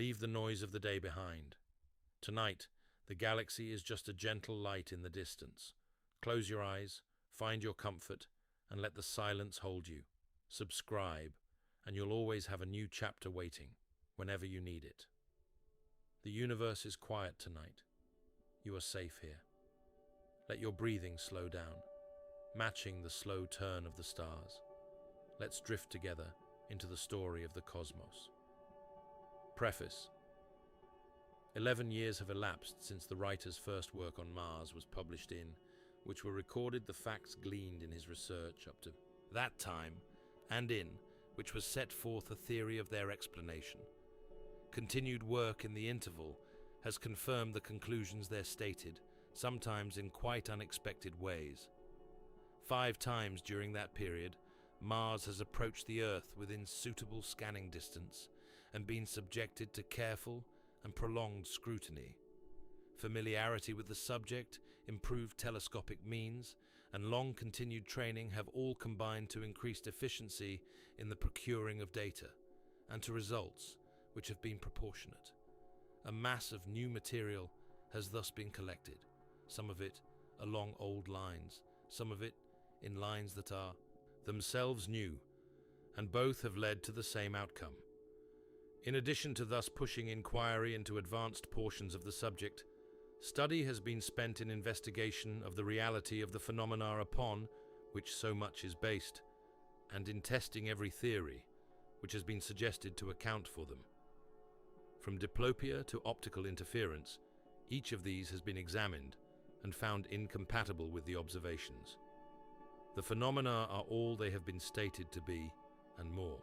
Leave the noise of the day behind. Tonight, the galaxy is just a gentle light in the distance. Close your eyes, find your comfort, and let the silence hold you. Subscribe, and you'll always have a new chapter waiting, whenever you need it. The universe is quiet tonight. You are safe here. Let your breathing slow down, matching the slow turn of the stars. Let's drift together into the story of the cosmos. Preface. 11 years have elapsed since the writer's first work on Mars was published in, which were recorded the facts gleaned in his research up to that time, and in which was set forth a theory of their explanation. Continued work in the interval has confirmed the conclusions there stated, sometimes in quite unexpected ways. 5 times during that period, Mars has approached the Earth within suitable scanning distance and been subjected to careful and prolonged scrutiny. Familiarity with the subject, improved telescopic means, and long-continued training have all combined to increased efficiency in the procuring of data, and to results which have been proportionate. A mass of new material has thus been collected, some of it along old lines, some of it in lines that are themselves new, and both have led to the same outcome. In addition to thus pushing inquiry into advanced portions of the subject, study has been spent in investigation of the reality of the phenomena upon which so much is based, and in testing every theory which has been suggested to account for them. From diplopia to optical interference, each of these has been examined and found incompatible with the observations. The phenomena are all they have been stated to be, and more.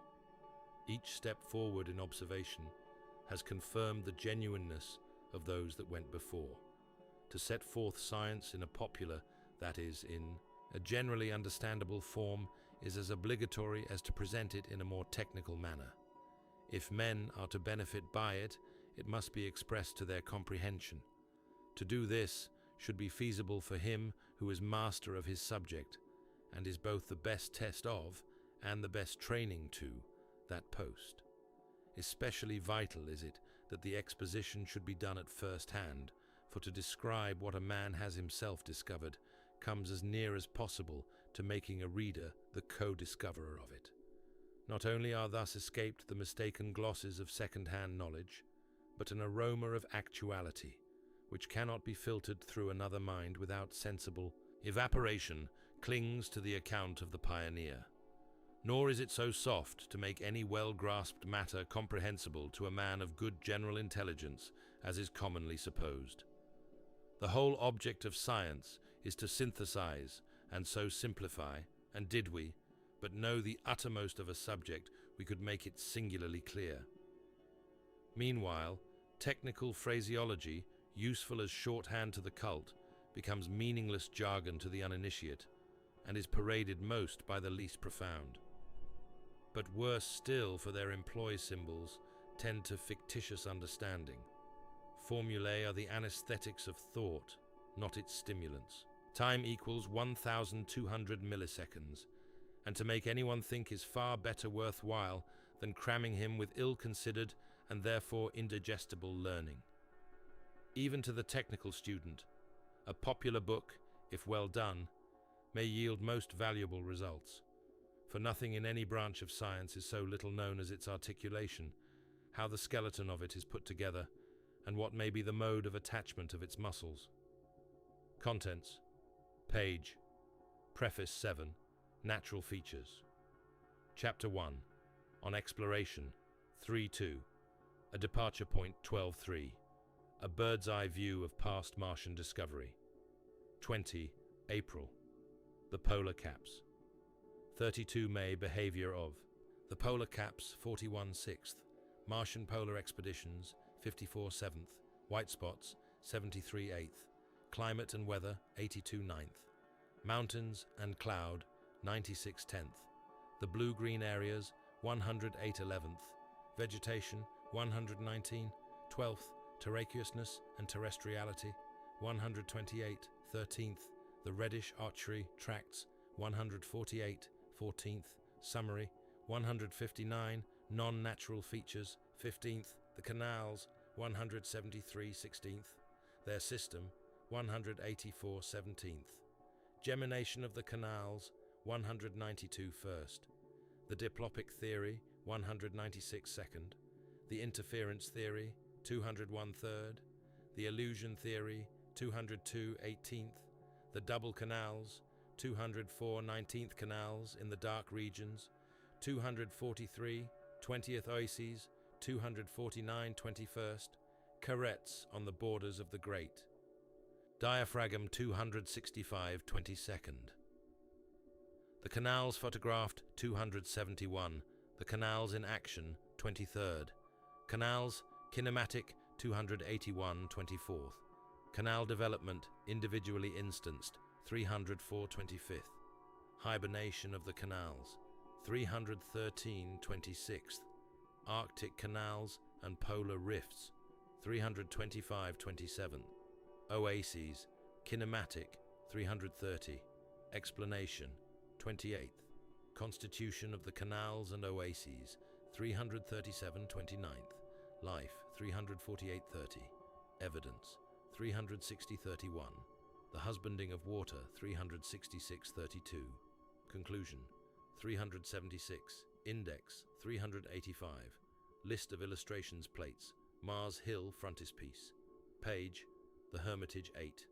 Each step forward in observation has confirmed the genuineness of those that went before. To set forth science in a popular, that is, in a generally understandable form, is as obligatory as to present it in a more technical manner. If men are to benefit by it, it must be expressed to their comprehension. To do this should be feasible for him who is master of his subject, and is both the best test of, and the best training to, that post. Especially vital is it that the exposition should be done at first hand, for to describe what a man has himself discovered comes as near as possible to making a reader the co-discoverer of it. Not only are thus escaped the mistaken glosses of second-hand knowledge, but an aroma of actuality, which cannot be filtered through another mind without sensible evaporation, clings to the account of the pioneer. Nor is it so soft to make any well-grasped matter comprehensible to a man of good general intelligence, as is commonly supposed. The whole object of science is to synthesize and so simplify, and did we but know the uttermost of a subject, we could make it singularly clear. Meanwhile, technical phraseology, useful as shorthand to the cult, becomes meaningless jargon to the uninitiate, and is paraded most by the least profound. But worse still, for their employ symbols tend to fictitious understanding. Formulae are the anesthetics of thought, not its stimulants. Time equals 1,200 milliseconds, and to make anyone think is far better worthwhile than cramming him with ill-considered and therefore indigestible learning. Even to the technical student, a popular book, if well done, may yield most valuable results. For nothing in any branch of science is so little known as its articulation, how the skeleton of it is put together, and what may be the mode of attachment of its muscles. Contents. Page. Preface 7. Natural Features. Chapter 1. On Exploration. 3.2. A Departure Point 12.3. A Bird's-Eye View of Past Martian Discovery. 20. April. The Polar Caps. 32 May. Behavior of the Polar Caps 41/6, Martian Polar Expeditions 54/7, White Spots 73/8, Climate and Weather 82/9, Mountains and Cloud 96/10, the Blue-Green Areas 108/11, Vegetation 119/12, Terraqueousness and Terrestriality 128/13, the Reddish Archery Tracts 148/14, Summary 159, Non-Natural Features 15th, The canals, 173/16. Their system, 184/17. Gemination of the canals, 192/1. The diplopic theory, 196/2. The interference theory, 201/3. The illusion theory, 202/18. The double canals, 204/19 canals in the dark regions, 243 20th oases, 249 21st, carets on the borders of the Great. Diaphragm 265 22nd. The canals photographed 271, the canals in action 23rd. Canals kinematic 281 24th. Canal development individually instanced 304 25th. Hibernation of the canals 313 26th. Arctic canals and polar rifts 325 27th. Oases kinematic 330. Explanation 28th. Constitution of the canals and oases 337 29th. Life 348 30. Evidence 360 31. The husbanding of water 366 32. Conclusion 376. Index 385. List of illustrations plates. Mars Hill frontispiece. Page The Hermitage 8.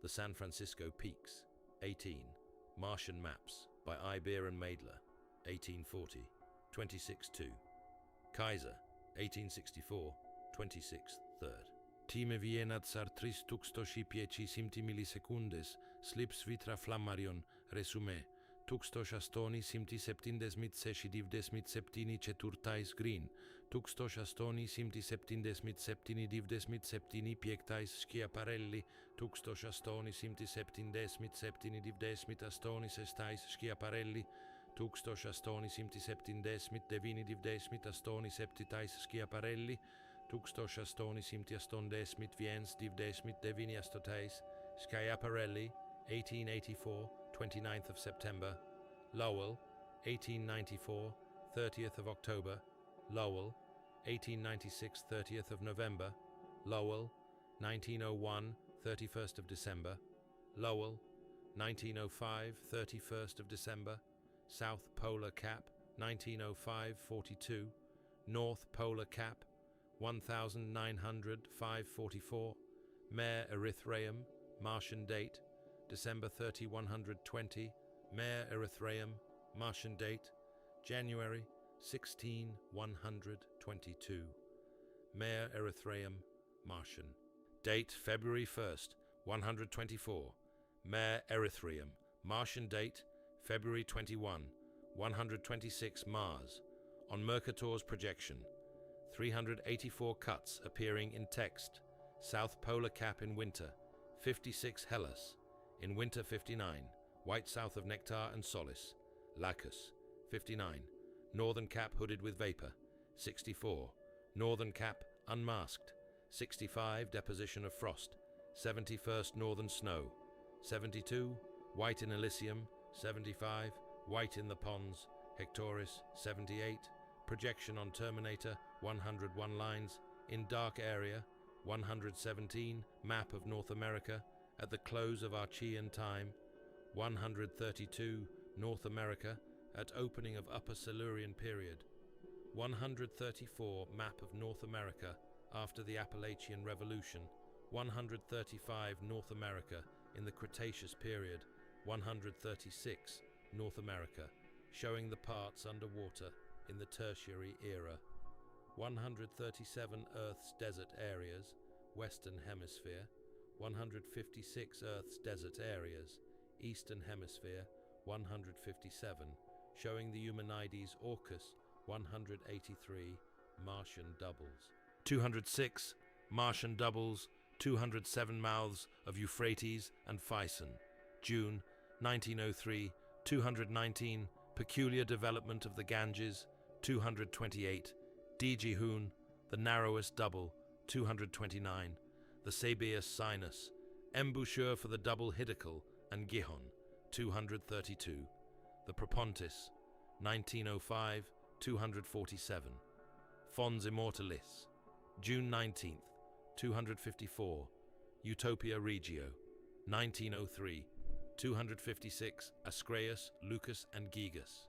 The San Francisco Peaks 18. Martian Maps by Iber and Maedler 1840 26-2. Kaiser 1864 26 3rd. Time vienat sartris tuxtoshi piecisimti millisekundes slips vitra flammarion resume tuxtos astoni simti septindesmit seshidivdesmit septini ceturtais green tuxtos astoni simti septindesmit septini divdesmit septini piectais schiaparelli tuxtos astoni simti septindesmit septini divdesmit astoni sestais schiaparelli tuxtos astoni simti septindesmit devini divdesmit astoni septitais schiaparelli tuxtos astoni simti astondesmit viens divdesmit devini astotais schiaparelli 1884 29th of September. Lowell 1894 30th of October. Lowell 1896 30th of November. Lowell 1901 31st of December. Lowell 1905 31st of December. South Polar Cap 1905 42. North Polar Cap 1900 544. Mare Erythraeum, Martian date December 30 120. Mare Erythraeum, Martian date January 16 122. Mare Erythraeum, Martian date February 1st 124. Mare Erythraeum, Martian date February 21 126. Mars on Mercator's projection 384 cuts appearing in text. South Polar Cap in winter 56 Hellas. In winter 59, white south of Nectar and Solace. Lacus 59, northern cap hooded with vapor 64, northern cap unmasked 65, deposition of frost 71st, northern snow 72, white in Elysium 75, white in the ponds Hectoris 78, projection on Terminator 101 lines, in dark area 117, map of North America at the close of Archean time 132, North America at opening of Upper Silurian period 134, map of North America after the Appalachian Revolution 135, North America in the Cretaceous period 136, North America showing the parts underwater in the Tertiary era 137, Earth's desert areas, Western Hemisphere 156, Earth's desert areas, Eastern Hemisphere 157, showing the Eumenides Orcus 183, Martian doubles 206, Martian doubles 207, mouths of Euphrates and Physon, June 1903 219, peculiar development of the Ganges 228, Digihun, the narrowest double 229, the Sabius Sinus, embouchure for the double Hiddekel and Gihon 232, the Propontis 1905 247, Fons Immortalis June 19th, 254, Utopia Regio. 1903, 256, Ascraeus, Lucas and Gigas.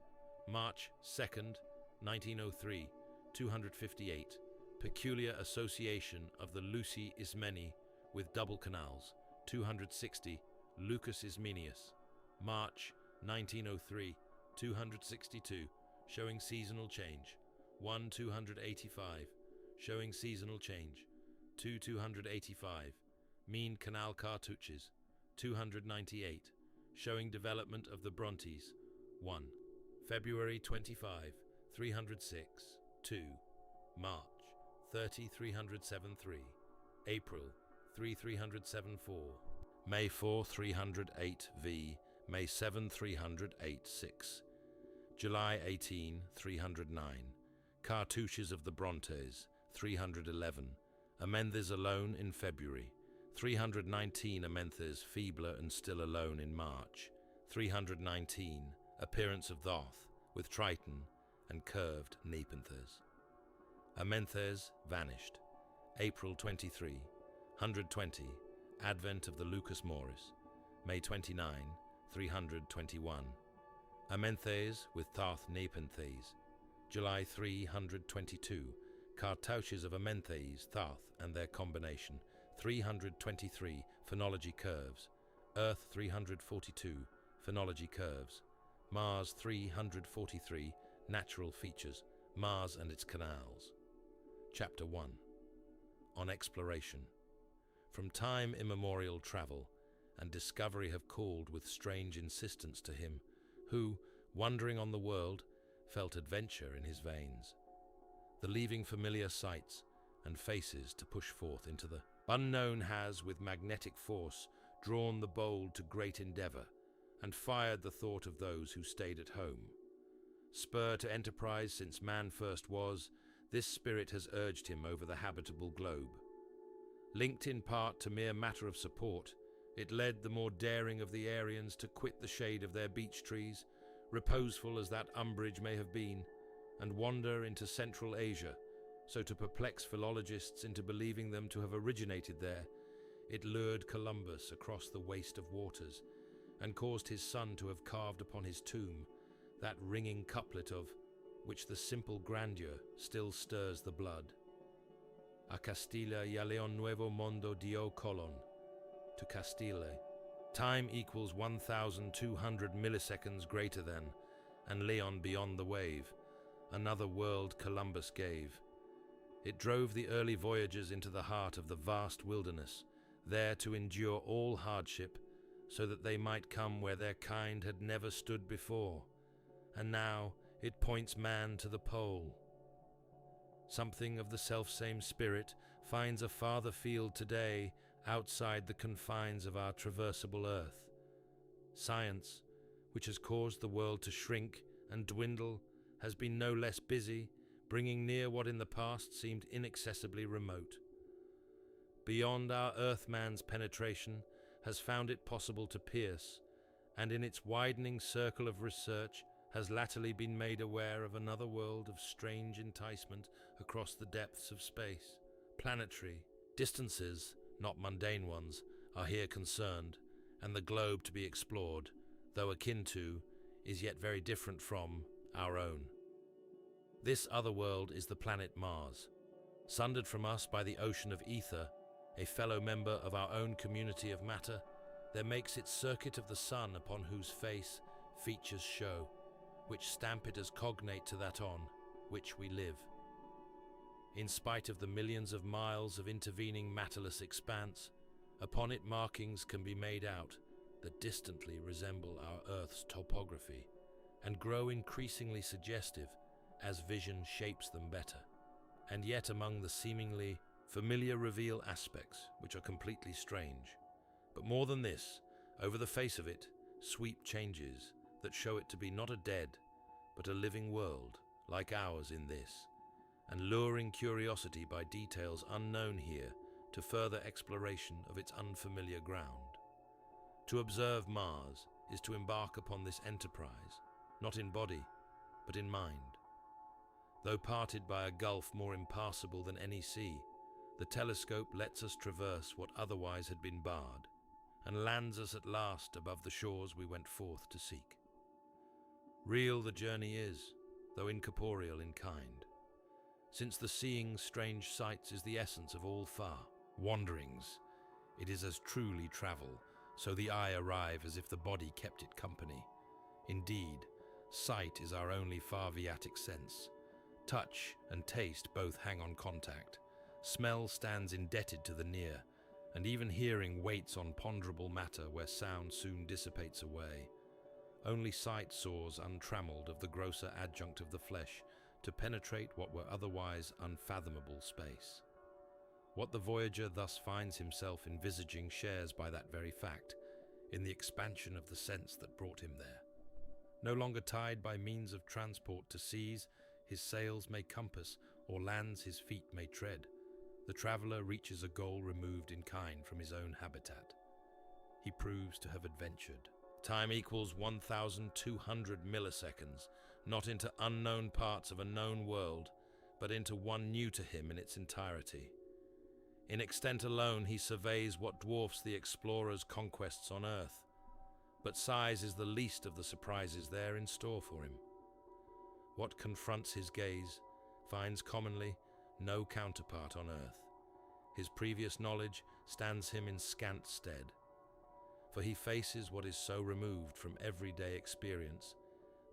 March 2nd, 1903, 258, Peculiar Association of the Luci Ismeni with double canals. 260, Lucas Ismenius. March 1903, 262, showing seasonal change. 285, showing seasonal change. 285, mean canal cartouches. 298, showing development of the Brontes. 1. February 25, 306, 2. March 30, 373, April 374, May 4, 308 v, May 7, 308 6, July 18, 309, cartouches of the Brontes, 311, Amenthys alone in February, 319 Amenthys feebler and still alone in March, 319, appearance of Thoth with Triton and curved Nepenthys. Amenthys vanished, April 23, 120, advent of the Lucas Morris, May 29, 321, Amenthys with Thoth Nepenthes, July 322, cartouches of Amenthys, Thoth and their combination, 323, phonology curves, Earth 342, phonology curves, Mars 343, natural features, Mars and its canals. Chapter 1. On exploration. From time immemorial travel and discovery have called with strange insistence to him who, wandering on the world, felt adventure in his veins. The leaving familiar sights and faces to push forth into the unknown has with magnetic force drawn the bold to great endeavor and fired the thought of those who stayed at home. Spur to enterprise since man first was, this spirit has urged him over the habitable globe. Linked in part to mere matter of support, it led the more daring of the Aryans to quit the shade of their beech trees, reposeful as that umbrage may have been, and wander into Central Asia, so to perplex philologists into believing them to have originated there, it lured Columbus across the waste of waters, and caused his son to have carved upon his tomb that ringing couplet of which the simple grandeur still stirs the blood. A Castilla y a León nuevo mundo dio Colón. To Castile. Time equals 1,200 milliseconds greater than, and Leon beyond the wave. Another world Columbus gave. It drove the early voyagers into the heart of the vast wilderness, there to endure all hardship, so that they might come where their kind had never stood before. And now it points man to the pole. Something of the selfsame spirit finds a farther field today outside the confines of our traversable earth. Science, which has caused the world to shrink and dwindle, has been no less busy, bringing near what in the past seemed inaccessibly remote. Beyond our earthman's penetration has found it possible to pierce, and in its widening circle of research has latterly been made aware of another world of strange enticement across the depths of space. Planetary distances, not mundane ones, are here concerned, and the globe to be explored, though akin to, is yet very different from, our own. This other world is the planet Mars. Sundered from us by the ocean of ether, a fellow member of our own community of matter, there makes its circuit of the sun upon whose face features show, which stamp it as cognate to that on which we live. In spite of the millions of miles of intervening matterless expanse, upon it markings can be made out that distantly resemble our Earth's topography and grow increasingly suggestive as vision shapes them better, and yet among the seemingly familiar reveal aspects which are completely strange. But more than this, over the face of it, sweep changes that show it to be not a dead, but a living world, like ours in this, and luring curiosity by details unknown here to further exploration of its unfamiliar ground. To observe Mars is to embark upon this enterprise, not in body, but in mind. Though parted by a gulf more impassable than any sea, the telescope lets us traverse what otherwise had been barred, and lands us at last above the shores we went forth to seek. Real the journey is, though incorporeal in kind, since the seeing strange sights is the essence of all far wanderings. It is as truly travel, so the eye arrive as if the body kept it company. Indeed, sight is our only far viatic sense. Touch and taste both hang on contact. Smell stands indebted to the near, and even hearing waits on ponderable matter where sound soon dissipates away. Only sight soars untrammeled of the grosser adjunct of the flesh to penetrate what were otherwise unfathomable space. What the voyager thus finds himself envisaging shares by that very fact, in the expansion of the sense that brought him there. No longer tied by means of transport to seas his sails may compass, or lands his feet may tread, the traveller reaches a goal removed in kind from his own habitat. He proves to have adventured. Time equals 1,200 milliseconds, not into unknown parts of a known world, but into one new to him in its entirety. In extent alone he surveys what dwarfs the explorer's conquests on Earth, but size is the least of the surprises there in store for him. What confronts his gaze finds commonly no counterpart on Earth. His previous knowledge stands him in scant stead, for he faces what is so removed from everyday experience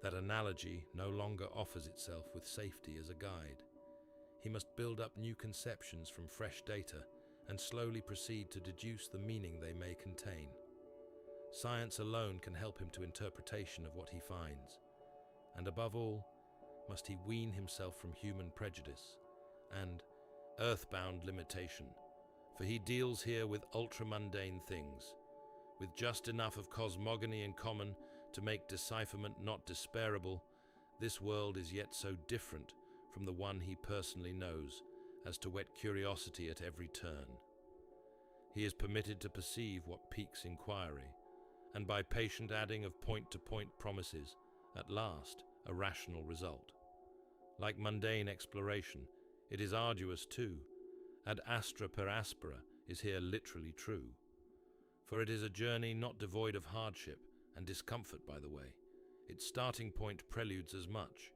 that analogy no longer offers itself with safety as a guide. He must build up new conceptions from fresh data and slowly proceed to deduce the meaning they may contain. Science alone can help him to interpretation of what he finds, and above all, must he wean himself from human prejudice and earthbound limitation, for he deals here with ultra-mundane things, with just enough of cosmogony in common to make decipherment not despairable. This world is yet so different from the one he personally knows as to whet curiosity at every turn. He is permitted to perceive what piques inquiry, and by patient adding of point-to-point promises, at last a rational result. Like mundane exploration, it is arduous too. Ad astra per aspera is here literally true. For it is a journey not devoid of hardship and discomfort, by the way. Its starting point preludes as much.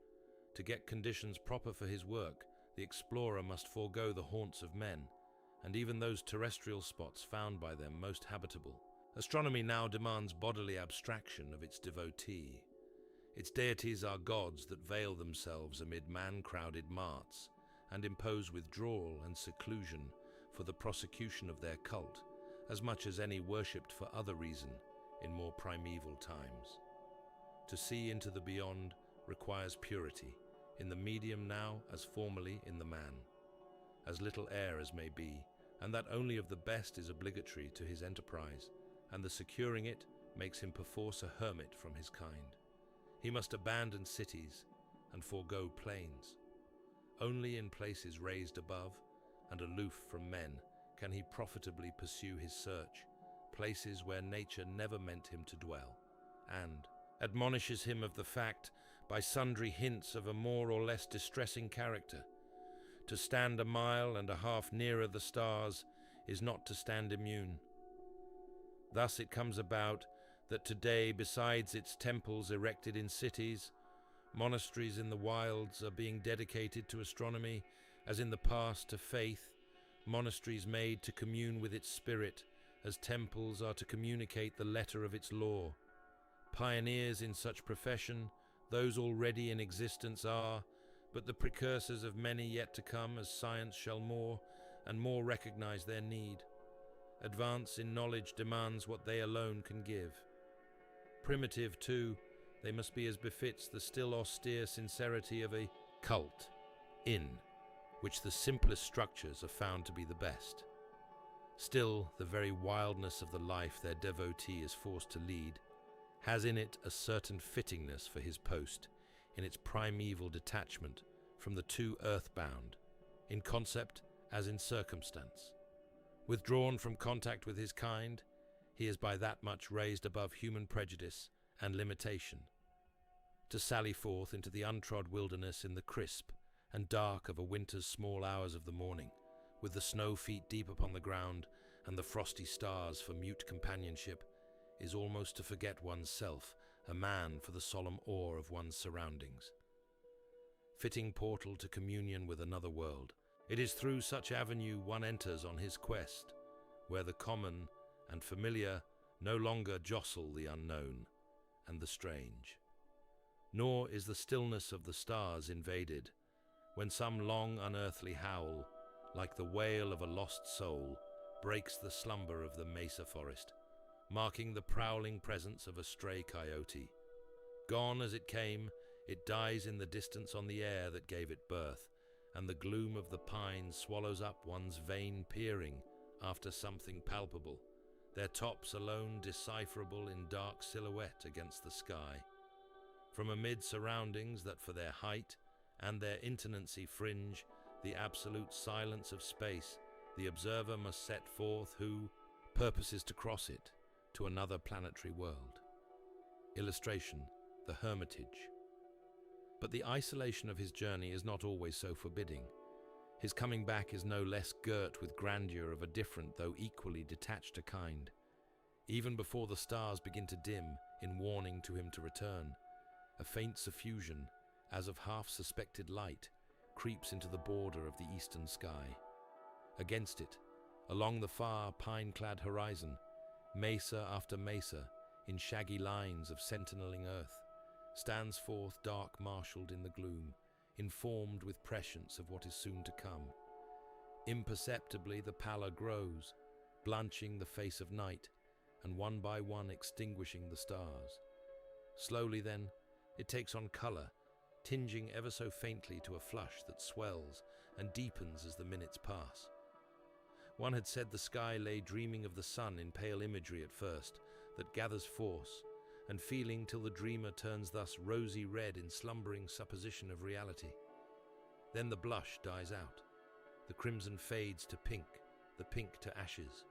To get conditions proper for his work, the explorer must forego the haunts of men, and even those terrestrial spots found by them most habitable. Astronomy now demands bodily abstraction of its devotee. Its deities are gods that veil themselves amid man-crowded marts and impose withdrawal and seclusion for the prosecution of their cult, as much as any worshipped for other reason in more primeval times. To see into the beyond requires purity, in the medium now as formerly in the man, as little air as may be, and that only of the best is obligatory to his enterprise, and the securing it makes him perforce a hermit from his kind. He must abandon cities and forego plains. Only in places raised above and aloof from men can he profitably pursue his search, places where nature never meant him to dwell, and admonishes him of the fact by sundry hints of a more or less distressing character. To stand a mile and a half nearer the stars is not to stand immune. Thus it comes about that today, besides its temples erected in cities, monasteries in the wilds are being dedicated to astronomy, as in the past to faith, monasteries made to commune with its spirit, as temples are to communicate the letter of its law. Pioneers in such profession, those already in existence are, but the precursors of many yet to come, as science shall more and more recognize their need. Advance in knowledge demands what they alone can give. Primitive, too, they must be as befits the still austere sincerity of a cult, in which the simplest structures are found to be the best. Still, the very wildness of the life their devotee is forced to lead has in it a certain fittingness for his post, in its primeval detachment from the too earthbound, in concept as in circumstance. Withdrawn from contact with his kind, he is by that much raised above human prejudice and limitation. To sally forth into the untrod wilderness in the crisp and dark of a winter's small hours of the morning, with the snow feet deep upon the ground and the frosty stars for mute companionship, is almost to forget one's self, a man for the solemn awe of one's surroundings. Fitting portal to communion with another world, it is through such avenue one enters on his quest, where the common and familiar no longer jostle the unknown and the strange. Nor is the stillness of the stars invaded, when some long unearthly howl, like the wail of a lost soul, breaks the slumber of the mesa forest, marking the prowling presence of a stray coyote. Gone as it came, it dies in the distance on the air that gave it birth, and the gloom of the pines swallows up one's vain peering after something palpable, their tops alone decipherable in dark silhouette against the sky. From amid surroundings that for their height and their intonancy fringe the absolute silence of space, the observer must set forth who purposes to cross it to another planetary world. Illustration: the Hermitage. But the isolation of his journey is not always so forbidding. His coming back is no less girt with grandeur of a different though equally detached a kind. Even before the stars begin to dim in warning to him to return, a faint suffusion, as of half-suspected light, creeps into the border of the eastern sky. Against it, along the far pine-clad horizon, mesa after mesa, in shaggy lines of sentineling earth, stands forth dark-marshalled in the gloom, informed with prescience of what is soon to come. Imperceptibly the pallor grows, blanching the face of night, and one by one extinguishing the stars. Slowly then, it takes on colour, tinging ever so faintly to a flush that swells and deepens as the minutes pass. One had said the sky lay dreaming of the sun in pale imagery at first, that gathers force, and feeling till the dreamer turns thus rosy red in slumbering supposition of reality. Then the blush dies out, the crimson fades to pink, the pink to ashes.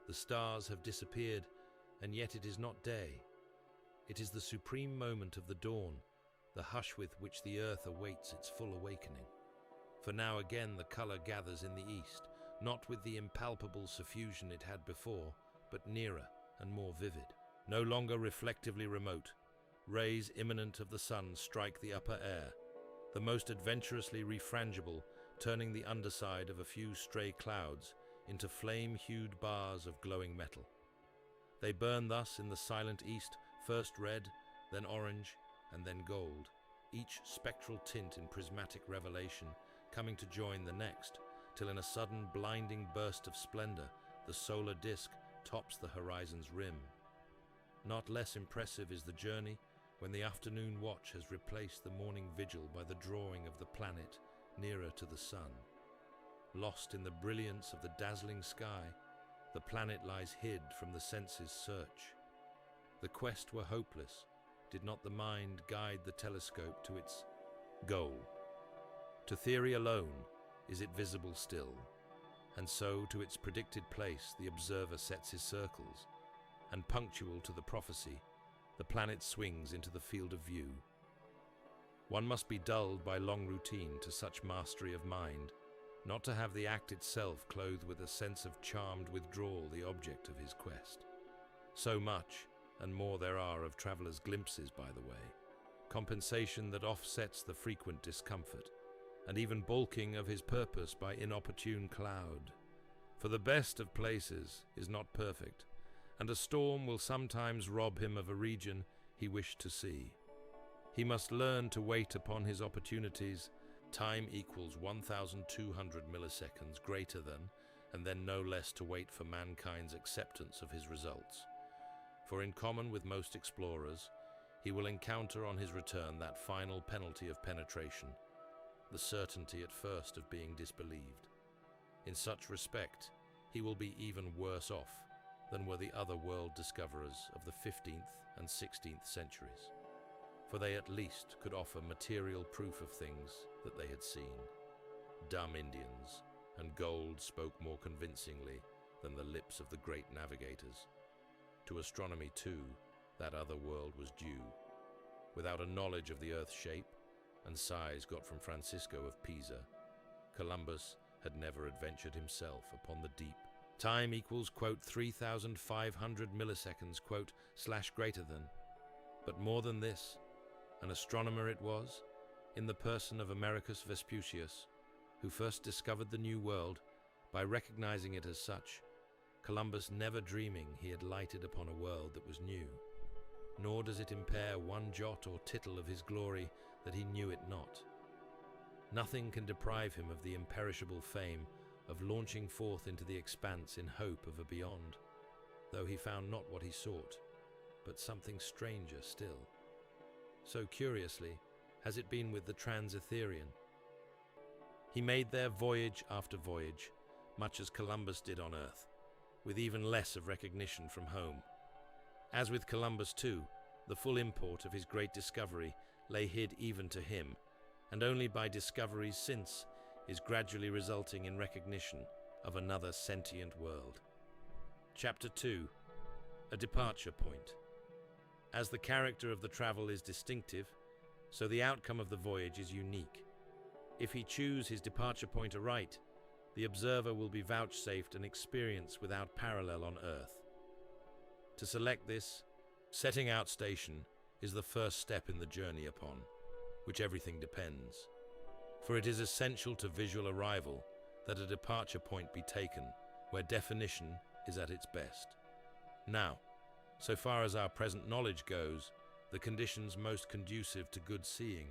The stars have disappeared, and yet it is not day. It is the supreme moment of the dawn, the hush with which the earth awaits its full awakening. For now again the colour gathers in the east, not with the impalpable suffusion it had before, but nearer and more vivid. No longer reflectively remote, rays imminent of the sun strike the upper air, the most adventurously refrangible, turning the underside of a few stray clouds into flame-hued bars of glowing metal. They burn thus in the silent east, first red, then orange, and then gold, each spectral tint in prismatic revelation, coming to join the next, till in a sudden blinding burst of splendor, the solar disk tops the horizon's rim. Not less impressive is the journey when the afternoon watch has replaced the morning vigil by the drawing of the planet nearer to the sun. Lost in the brilliance of the dazzling sky, the planet lies hid from the senses' search. The quest were hopeless, did not the mind guide the telescope to its goal. To theory alone is it visible still, and so to its predicted place the observer sets his circles, and punctual to the prophecy, the planet swings into the field of view. One must be dulled by long routine to such mastery of mind, not to have the act itself clothed with a sense of charmed withdrawal the object of his quest. So much, and more there are of traveller's glimpses by the way, compensation that offsets the frequent discomfort, and even balking of his purpose by inopportune cloud. For the best of places is not perfect, and a storm will sometimes rob him of a region he wished to see. He must learn to wait upon his opportunities. Time equals 1,200 milliseconds greater than, and then no less to wait for mankind's acceptance of his results. For in common with most explorers, he will encounter on his return that final penalty of penetration, the certainty at first of being disbelieved. In such respect, he will be even worse off than were the other world discoverers of the 15th and 16th centuries, for they at least could offer material proof of things that they had seen. Dumb Indians, and gold spoke more convincingly than the lips of the great navigators. To astronomy, too, that other world was due. Without a knowledge of the earth's shape and size got from Francisco of Pisa, Columbus had never adventured himself upon the deep. Time equals, quote, 3,500 milliseconds, quote, slash greater than. But more than this, an astronomer it was, in the person of Americus Vespucius, who first discovered the New World by recognizing it as such, Columbus never dreaming he had lighted upon a world that was new. Nor does it impair one jot or tittle of his glory that he knew it not. Nothing can deprive him of the imperishable fame of launching forth into the expanse in hope of a beyond, though he found not what he sought, but something stranger still. So curiously has it been with the Trans-Etherian. He made there voyage after voyage, much as Columbus did on Earth, with even less of recognition from home. As with Columbus too, the full import of his great discovery lay hid even to him, and only by discoveries since is gradually resulting in recognition of another sentient world. Chapter 2. A Departure Point. As the character of the travel is distinctive, so the outcome of the voyage is unique. If he choose his departure point aright, the observer will be vouchsafed an experience without parallel on Earth. To select this, setting out station is the first step in the journey upon which everything depends. For it is essential to visual arrival that a departure point be taken where definition is at its best. Now, so far as our present knowledge goes, the conditions most conducive to good seeing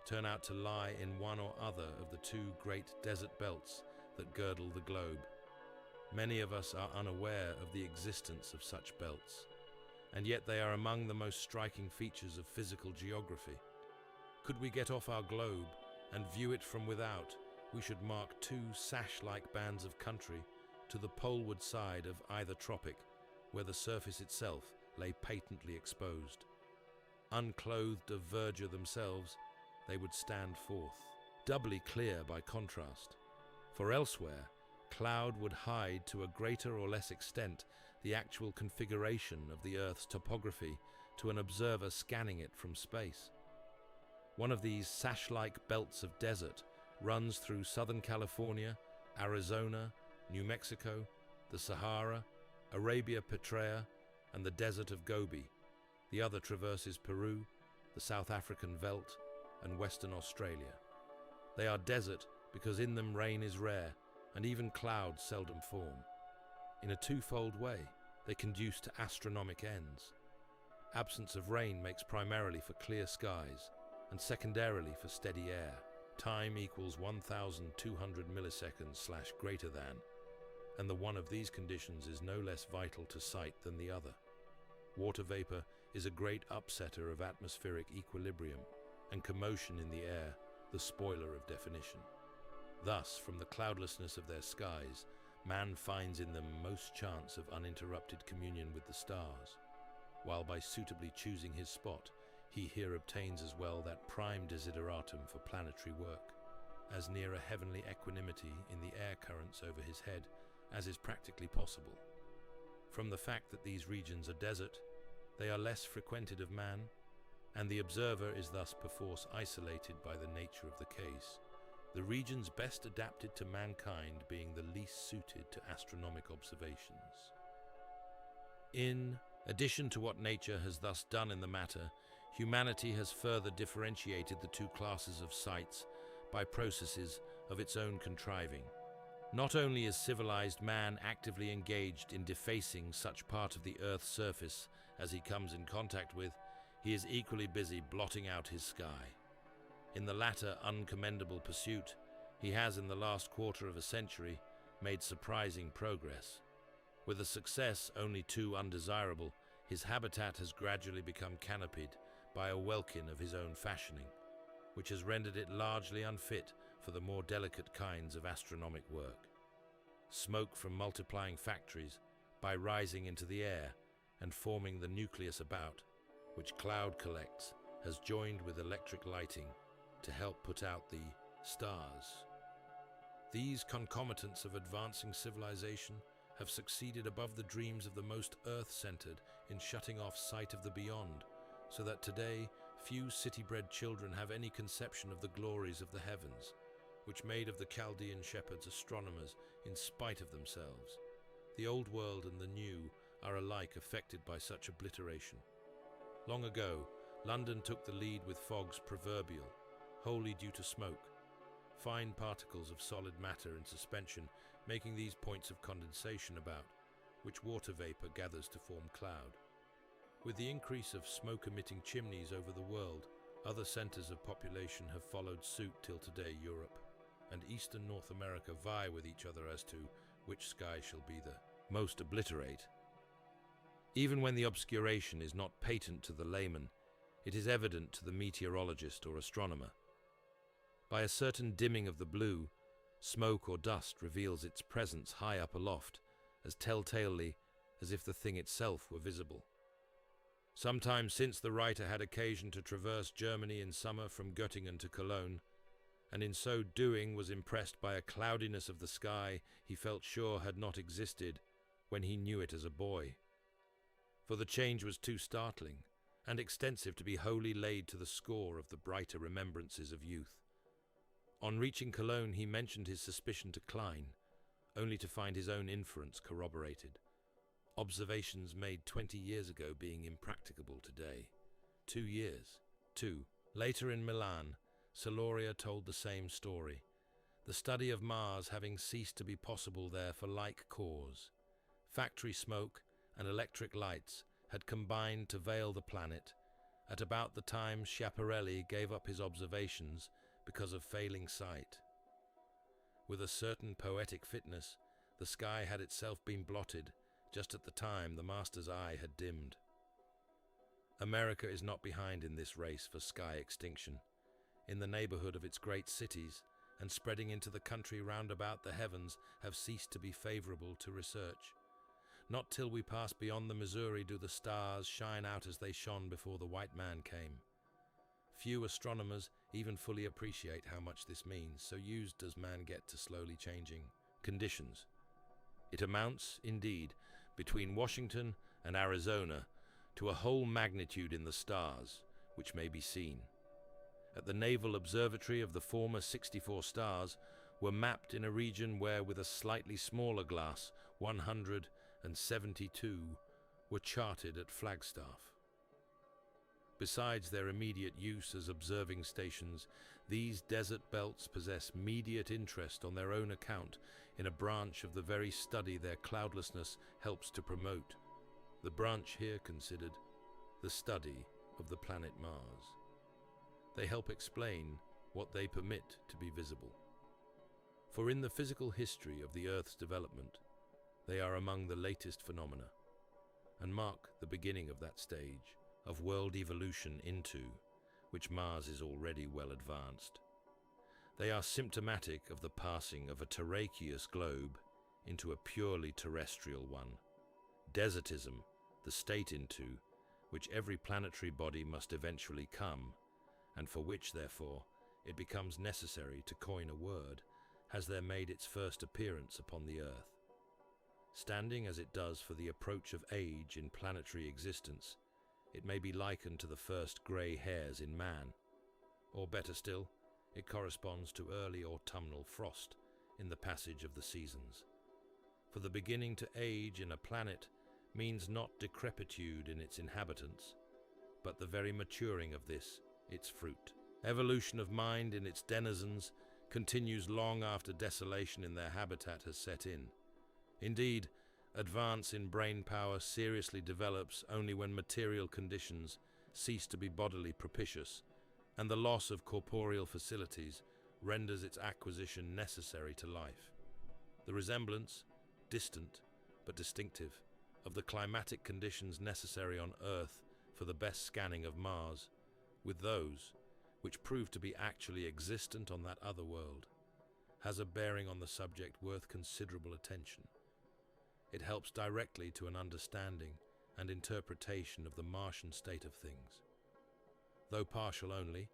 turn out to lie in one or other of the two great desert belts that girdle the globe. Many of us are unaware of the existence of such belts, and yet they are among the most striking features of physical geography. Could we get off our globe and view it from without, we should mark two sash-like bands of country to the poleward side of either tropic, where the surface itself lay patently exposed. Unclothed of verdure themselves, they would stand forth, doubly clear by contrast, for elsewhere cloud would hide to a greater or less extent the actual configuration of the Earth's topography to an observer scanning it from space. One of these sash-like belts of desert runs through Southern California, Arizona, New Mexico, the Sahara, Arabia Petraea, and the Desert of Gobi. The other traverses Peru, the South African veldt, and Western Australia. They are desert because in them rain is rare, and even clouds seldom form. In a twofold way, they conduce to astronomic ends. Absence of rain makes primarily for clear skies, and secondarily for steady air. Time equals 1,200 milliseconds slash greater than, and the one of these conditions is no less vital to sight than the other. Water vapor is a great upsetter of atmospheric equilibrium, and commotion in the air the spoiler of definition. Thus, from the cloudlessness of their skies, man finds in them most chance of uninterrupted communion with the stars, while by suitably choosing his spot, he here obtains as well that prime desideratum for planetary work, as near a heavenly equanimity in the air currents over his head as is practically possible. From the fact that these regions are desert, they are less frequented of man, and the observer is thus perforce isolated by the nature of the case, the regions best adapted to mankind being the least suited to astronomic observations. In addition to what nature has thus done in the matter, humanity has further differentiated the two classes of sights by processes of its own contriving. Not only is civilized man actively engaged in defacing such part of the Earth's surface as he comes in contact with, he is equally busy blotting out his sky. In the latter uncommendable pursuit, he has in the last quarter of a century made surprising progress. With a success only too undesirable, his habitat has gradually become canopied by a welkin of his own fashioning, which has rendered it largely unfit for the more delicate kinds of astronomic work. Smoke from multiplying factories, by rising into the air and forming the nucleus about, which cloud collects, has joined with electric lighting to help put out the stars. These concomitants of advancing civilization have succeeded above the dreams of the most earth-centered in shutting off sight of the beyond, so that today few city-bred children have any conception of the glories of the heavens, which made of the Chaldean shepherds astronomers in spite of themselves. The old world and the new are alike affected by such obliteration. Long ago, London took the lead with fogs proverbial, wholly due to smoke, fine particles of solid matter in suspension making these points of condensation about, which water vapor gathers to form cloud. With the increase of smoke-emitting chimneys over the world, other centers of population have followed suit till today Europe and eastern North America vie with each other as to which sky shall be the most obliterate. Even when the obscuration is not patent to the layman, it is evident to the meteorologist or astronomer. By a certain dimming of the blue, smoke or dust reveals its presence high up aloft, as telltalely as if the thing itself were visible. Sometime since the writer had occasion to traverse Germany in summer from Göttingen to Cologne, and in so doing was impressed by a cloudiness of the sky he felt sure had not existed when he knew it as a boy. For the change was too startling and extensive to be wholly laid to the score of the brighter remembrances of youth. On reaching Cologne he mentioned his suspicion to Klein, only to find his own inference corroborated. Observations made 20 years ago being impracticable today. 2 years. 2. Later in Milan, Celoria told the same story, the study of Mars having ceased to be possible there for like cause. Factory smoke and electric lights had combined to veil the planet at about the time Schiaparelli gave up his observations because of failing sight. With a certain poetic fitness, the sky had itself been blotted just at the time the master's eye had dimmed. America is not behind in this race for sky extinction. In the neighborhood of its great cities, and spreading into the country round about the heavens, have ceased to be favorable to research. Not till we pass beyond the Missouri do the stars shine out as they shone before the white man came. Few astronomers even fully appreciate how much this means, so used does man get to slowly changing conditions. It amounts, indeed, between Washington and Arizona, to a whole magnitude in the stars, which may be seen. At the Naval Observatory of the former 64 stars were mapped in a region where, with a slightly smaller glass, 172 were charted at Flagstaff. Besides their immediate use as observing stations, these desert belts possess immediate interest on their own account in a branch of the very study their cloudlessness helps to promote. The branch here considered, the study of the planet Mars. They help explain what they permit to be visible. For in the physical history of the Earth's development, they are among the latest phenomena, and mark the beginning of that stage of world evolution into which Mars is already well advanced. They are symptomatic of the passing of a terraqueous globe into a purely terrestrial one. Desertism, the state into which every planetary body must eventually come, and for which, therefore, it becomes necessary to coin a word, has there made its first appearance upon the Earth. Standing as it does for the approach of age in planetary existence, it may be likened to the first grey hairs in man, or better still, it corresponds to early autumnal frost in the passage of the seasons. For the beginning to age in a planet means not decrepitude in its inhabitants, but the very maturing of this, its fruit. Evolution of mind in its denizens continues long after desolation in their habitat has set in. Indeed, advance in brain power seriously develops only when material conditions cease to be bodily propitious, and the loss of corporeal facilities renders its acquisition necessary to life. The resemblance, distant but distinctive, of the climatic conditions necessary on Earth for the best scanning of Mars, with those which prove to be actually existent on that other world, has a bearing on the subject worth considerable attention. It helps directly to an understanding and interpretation of the Martian state of things. Though partial only,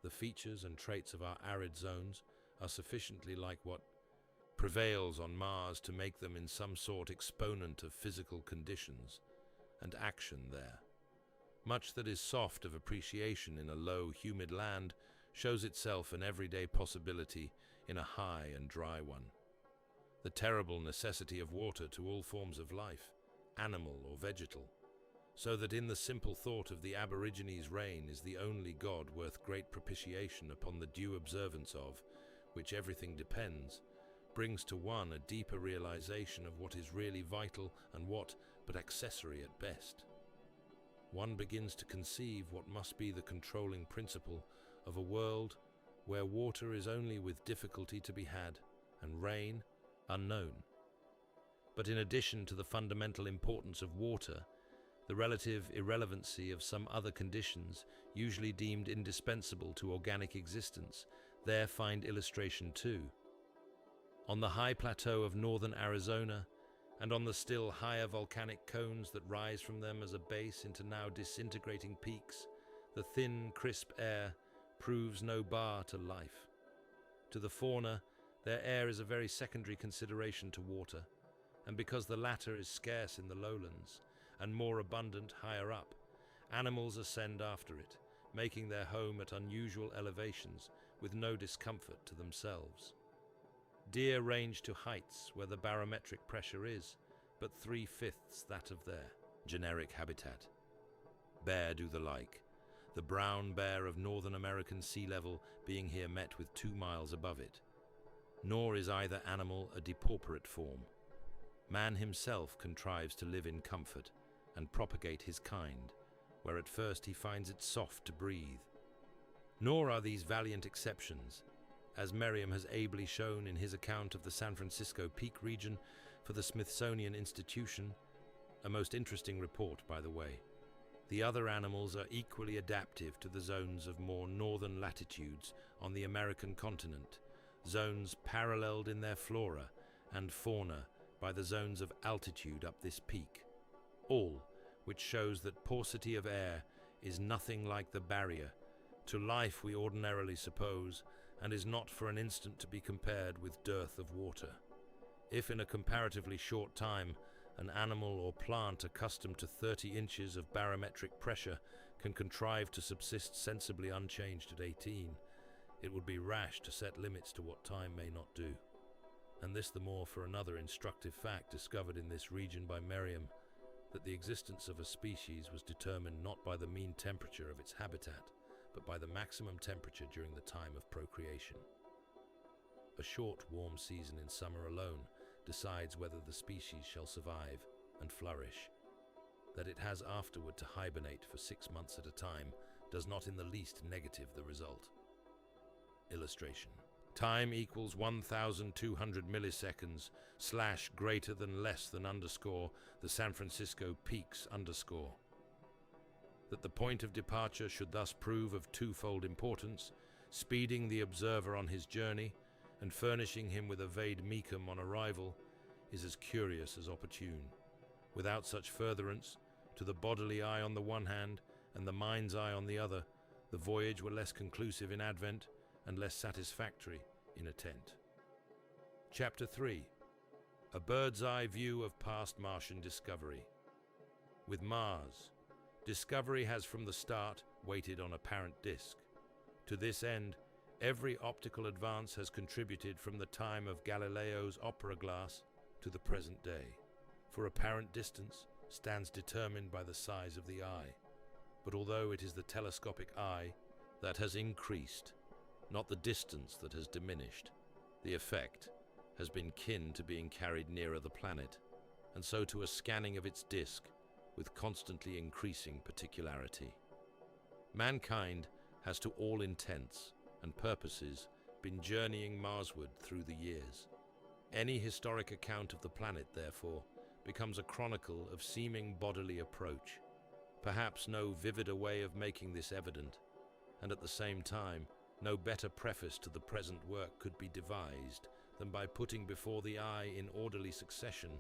the features and traits of our arid zones are sufficiently like what prevails on Mars to make them in some sort exponent of physical conditions and action there. Much that is soft of appreciation in a low, humid land shows itself an everyday possibility in a high and dry one. The terrible necessity of water to all forms of life, animal or vegetal, so that in the simple thought of the Aborigines rain is the only God worth great propitiation upon the due observance of, which everything depends, brings to one a deeper realization of what is really vital and what but accessory at best. One begins to conceive what must be the controlling principle of a world where water is only with difficulty to be had and rain unknown. But in addition to the fundamental importance of water, the relative irrelevancy of some other conditions usually deemed indispensable to organic existence there find illustration too. On the high plateau of northern Arizona, and on the still higher volcanic cones that rise from them as a base into now disintegrating peaks, the thin, crisp air proves no bar to life. To the fauna, their air is a very secondary consideration to water, and because the latter is scarce in the lowlands and more abundant higher up, animals ascend after it, making their home at unusual elevations with no discomfort to themselves. Deer range to heights where the barometric pressure is but 3/5 that of their generic habitat. Bear do the like, the brown bear of Northern American sea level being here met with 2 miles above it. Nor is either animal a depauperate form. Man himself contrives to live in comfort and propagate his kind, where at first he finds it soft to breathe. Nor are these valiant exceptions, as Merriam has ably shown in his account of the San Francisco Peak region for the Smithsonian Institution, a most interesting report, by the way. The other animals are equally adaptive to the zones of more northern latitudes on the American continent, zones paralleled in their flora and fauna by the zones of altitude up this peak, all which shows that paucity of air is nothing like the barrier to life we ordinarily suppose, and is not for an instant to be compared with dearth of water. If in a comparatively short time an animal or plant accustomed to 30 inches of barometric pressure can contrive to subsist sensibly unchanged at 18, it would be rash to set limits to what time may not do. And this the more for another instructive fact discovered in this region by Merriam, that the existence of a species was determined not by the mean temperature of its habitat, but by the maximum temperature during the time of procreation. A short warm season in summer alone decides whether the species shall survive and flourish. That it has afterward to hibernate for 6 months at a time does not in the least negative the result. Illustration. Time equals 1,200 milliseconds / greater than less than underscore the San Francisco peaks underscore. That the point of departure should thus prove of twofold importance, speeding the observer on his journey and furnishing him with a vade-mecum on arrival, is as curious as opportune. Without such furtherance, to the bodily eye on the one hand and the mind's eye on the other, the voyage were less conclusive in advent and less satisfactory in attent. Chapter 3. A bird's eye view of past Martian discovery. With Mars, discovery has from the start waited on apparent disk. To this end, every optical advance has contributed from the time of Galileo's opera glass to the present day, for apparent distance stands determined by the size of the eye. But although it is the telescopic eye that has increased, not the distance that has diminished, the effect has been kin to being carried nearer the planet, and so to a scanning of its disk with constantly increasing particularity. Mankind has to all intents and purposes been journeying Marsward through the years. Any historic account of the planet, therefore, becomes a chronicle of seeming bodily approach. Perhaps no vivider way of making this evident, and at the same time, no better preface to the present work could be devised than by putting before the eye in orderly succession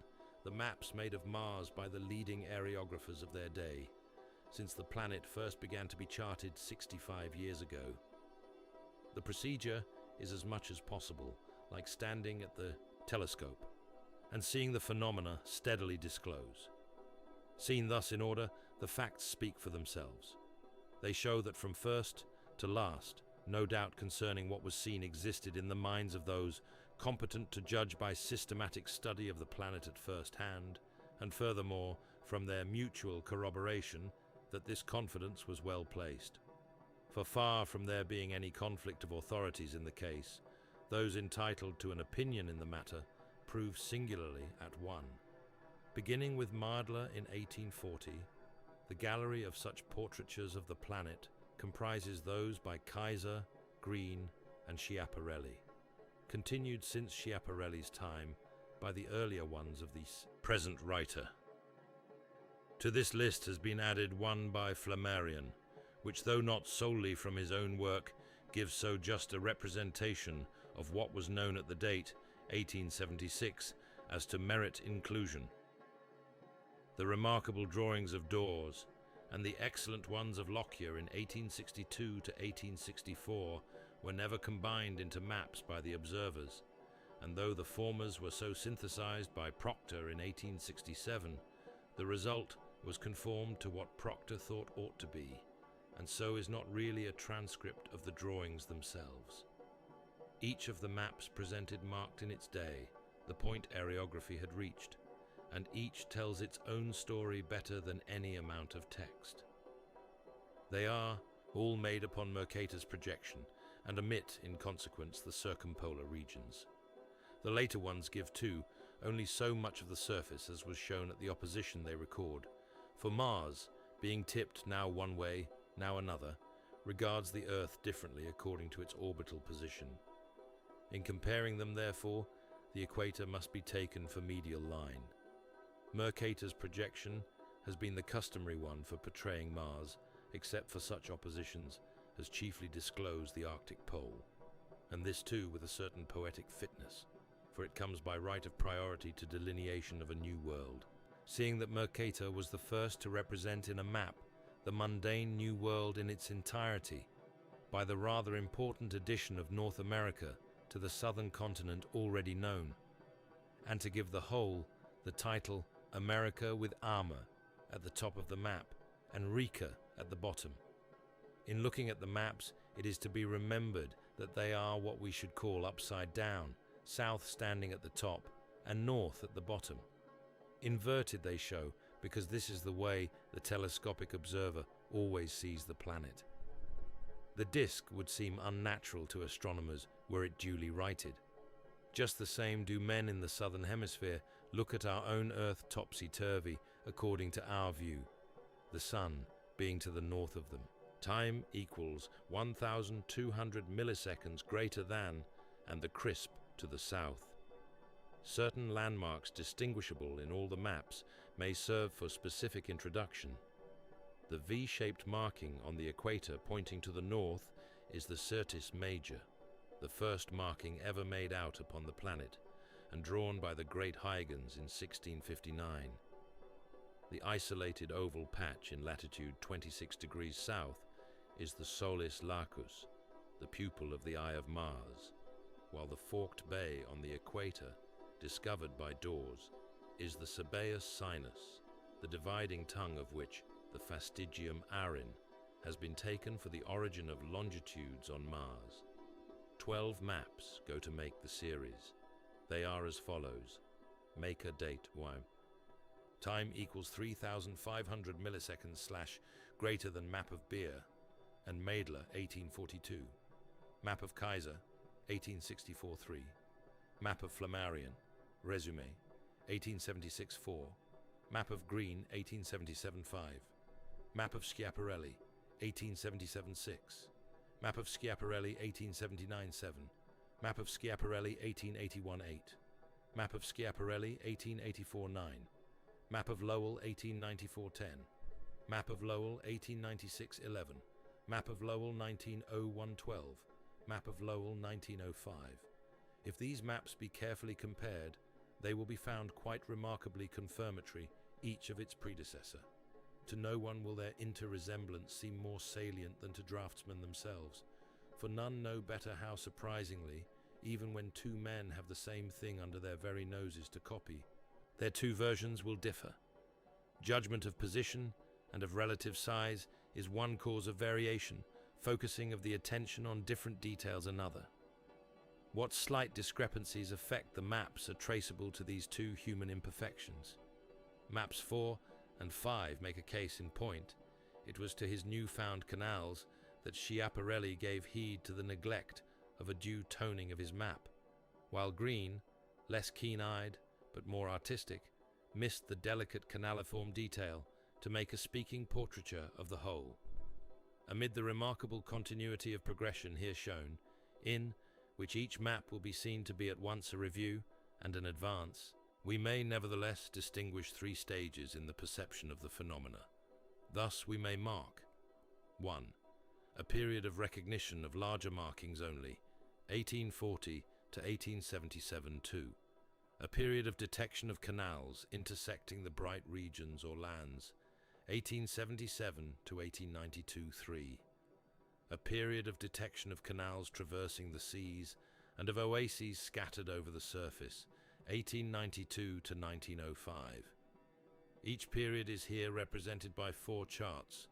the maps made of Mars by the leading areographers of their day, since the planet first began to be charted 65 years ago. The procedure is as much as possible like standing at the telescope and seeing the phenomena steadily disclose. Seen thus in order, the facts speak for themselves. They show that from first to last, No doubt concerning what was seen existed in the minds of those competent to judge by systematic study of the planet at first hand, and furthermore, from their mutual corroboration, that this confidence was well placed. For far from there being any conflict of authorities in the case, those entitled to an opinion in the matter prove singularly at one. Beginning with Mardler in 1840, the gallery of such portraitures of the planet comprises those by Kaiser, Green, and Schiaparelli, continued since Schiaparelli's time by the earlier ones of the present writer. To this list has been added one by Flammarion, which, though not solely from his own work, gives so just a representation of what was known at the date, 1876, as to merit inclusion. The remarkable drawings of Dawes and the excellent ones of Lockyer in 1862 to 1864 were never combined into maps by the observers, and though the formers were so synthesized by Proctor in 1867, the result was conformed to what Proctor thought ought to be, and so is not really a transcript of the drawings themselves. Each of the maps presented marked in its day the point areography had reached, and each tells its own story better than any amount of text. They are all made upon Mercator's projection, and omit, in consequence, the circumpolar regions. The later ones give, too, only so much of the surface as was shown at the opposition they record, for Mars, being tipped now one way, now another, regards the Earth differently according to its orbital position. In comparing them, therefore, the equator must be taken for medial line. Mercator's projection has been the customary one for portraying Mars, except for such oppositions as chiefly disclose the Arctic pole, and this too with a certain poetic fitness, for it comes by right of priority to delineation of a new world, seeing that Mercator was the first to represent in a map the mundane new world in its entirety, by the rather important addition of North America to the southern continent already known, and to give the whole the title America with Armor at the top of the map and Rika at the bottom. In looking at the maps, it is to be remembered that they are what we should call upside down, south standing at the top and north at the bottom. Inverted they show, because this is the way the telescopic observer always sees the planet. The disk would seem unnatural to astronomers were it duly righted. Just the same do men in the southern hemisphere look at our own Earth topsy-turvy according to our view, the sun being to the north of them. Time equals 1,200 milliseconds greater than, and the crisp to the south. Certain landmarks distinguishable in all the maps may serve for specific introduction. The V-shaped marking on the equator pointing to the north is the Syrtis Major, the first marking ever made out upon the planet, and drawn by the great Huygens in 1659. The isolated oval patch in latitude 26 degrees south is the Solis Lacus, the pupil of the Eye of Mars, while the forked bay on the equator, discovered by Dawes, is the Sebaeus Sinus, the dividing tongue of which, the Fastigium Arin, has been taken for the origin of longitudes on Mars. 12 maps go to make the series. They are as follows. Maker date Y. Time equals 3,500 milliseconds / greater than map of Beer, and Maedler 1842. Map of Kaiser 1864-3. Map of Flammarion, Resume 1876-4. Map of Green 1877-5. Map of Schiaparelli 1877-6. Map of Schiaparelli 1879-7. Map of Schiaparelli 1881-8. Map of Schiaparelli 1884-9. Map of Lowell 1894-10. Map of Lowell 1896-11. Map of Lowell 1901-12. Map of Lowell 1905. If these maps be carefully compared, they will be found quite remarkably confirmatory each of its predecessor. To no one will their inter-resemblance seem more salient than to draftsmen themselves, for none know better how surprisingly, even when two men have the same thing under their very noses to copy, their two versions will differ. Judgment of position and of relative size is one cause of variation, focusing of the attention on different details another. What slight discrepancies affect the maps are traceable to these two human imperfections. Maps 4 and 5 make a case in point. It was to his newfound canals that Schiaparelli gave heed to the neglect of a due toning of his map, while Green, less keen-eyed but more artistic, missed the delicate canaliform detail to make a speaking portraiture of the whole. Amid the remarkable continuity of progression here shown, in which each map will be seen to be at once a review and an advance, we may nevertheless distinguish three stages in the perception of the phenomena. Thus we may mark 1. A period of recognition of larger markings only, 1840 to 1877. 2. A period of detection of canals intersecting the bright regions or lands, 1877 to 1892. 3. A period of detection of canals traversing the seas and of oases scattered over the surface, 1892 to 1905. Each period is here represented by 4 charts,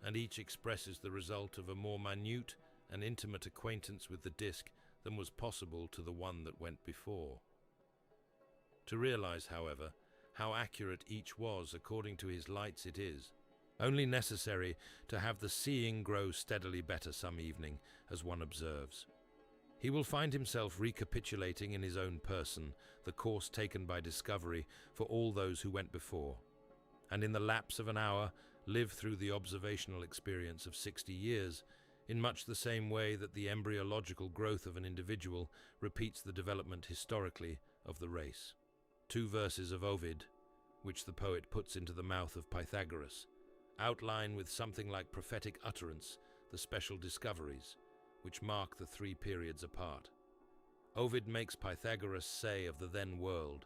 and each expresses the result of a more minute and intimate acquaintance with the disk than was possible to the one that went before. To realize, however, how accurate each was according to his lights it is only necessary to have the seeing grow steadily better some evening, as one observes. He will find himself recapitulating in his own person the course taken by discovery for all those who went before, and in the lapse of an hour live through the observational experience of 60 years, in much the same way that the embryological growth of an individual repeats the development historically of the race. 2 verses of Ovid, which the poet puts into the mouth of Pythagoras, outline with something like prophetic utterance the special discoveries, which mark the 3 periods apart. Ovid makes Pythagoras say of the then world,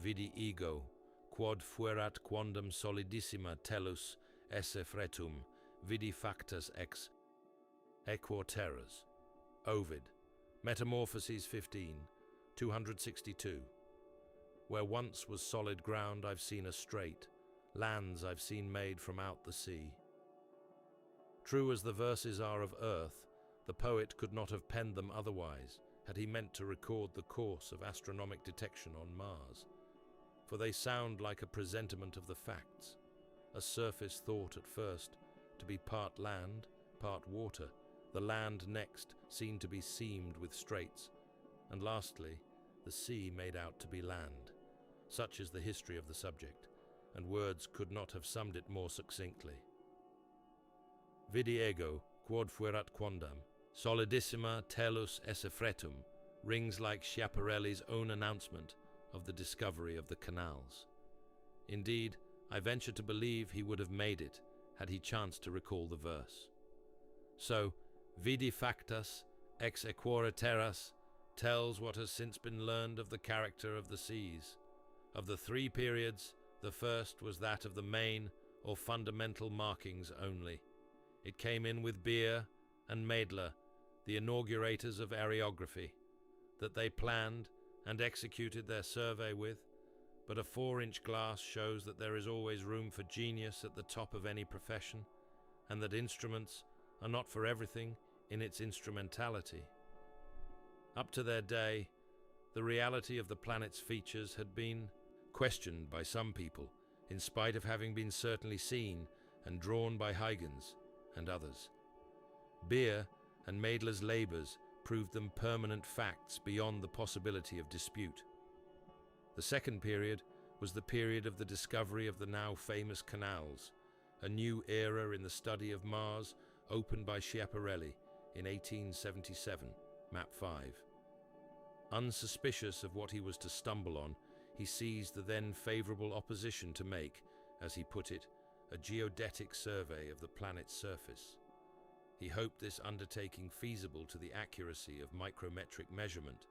vidi ego, quod fuerat quondam solidissima tellus esse fretum, vidi factus ex equorteras. Ovid, Metamorphoses 15, 262. Where once was solid ground I've seen a strait, lands I've seen made from out the sea. True as the verses are of earth, the poet could not have penned them otherwise had he meant to record the course of astronomic detection on Mars, for they sound like a presentiment of the facts, a surface thought at first to be part land, part water, the land next seen to be seamed with straits, and lastly, the sea made out to be land. Such is the history of the subject, and words could not have summed it more succinctly. Vidi ego, quod fuerat quondam, solidissima tellus esse fretum, rings like Schiaparelli's own announcement of the discovery of the canals. Indeed, I venture to believe he would have made it had he chanced to recall the verse. So, vidi factus ex equore terras tells what has since been learned of the character of the seas. Of the 3 periods, the first was that of the main or fundamental markings only. It came in with Beer and Maedler, the inaugurators of areography, that they planned and executed their survey with, but a 4-inch glass shows that there is always room for genius at the top of any profession, and that instruments are not for everything in its instrumentality. Up to their day, the reality of the planet's features had been questioned by some people, in spite of having been certainly seen and drawn by Huygens and others. Beer and Maedler's labours proved them permanent facts beyond the possibility of dispute. The second period was the period of the discovery of the now famous canals, a new era in the study of Mars opened by Schiaparelli in 1877, map 5. Unsuspicious of what he was to stumble on, he seized the then favourable opposition to make, as he put it, a geodetic survey of the planet's surface. He hoped this undertaking feasible to the accuracy of micrometric measurement.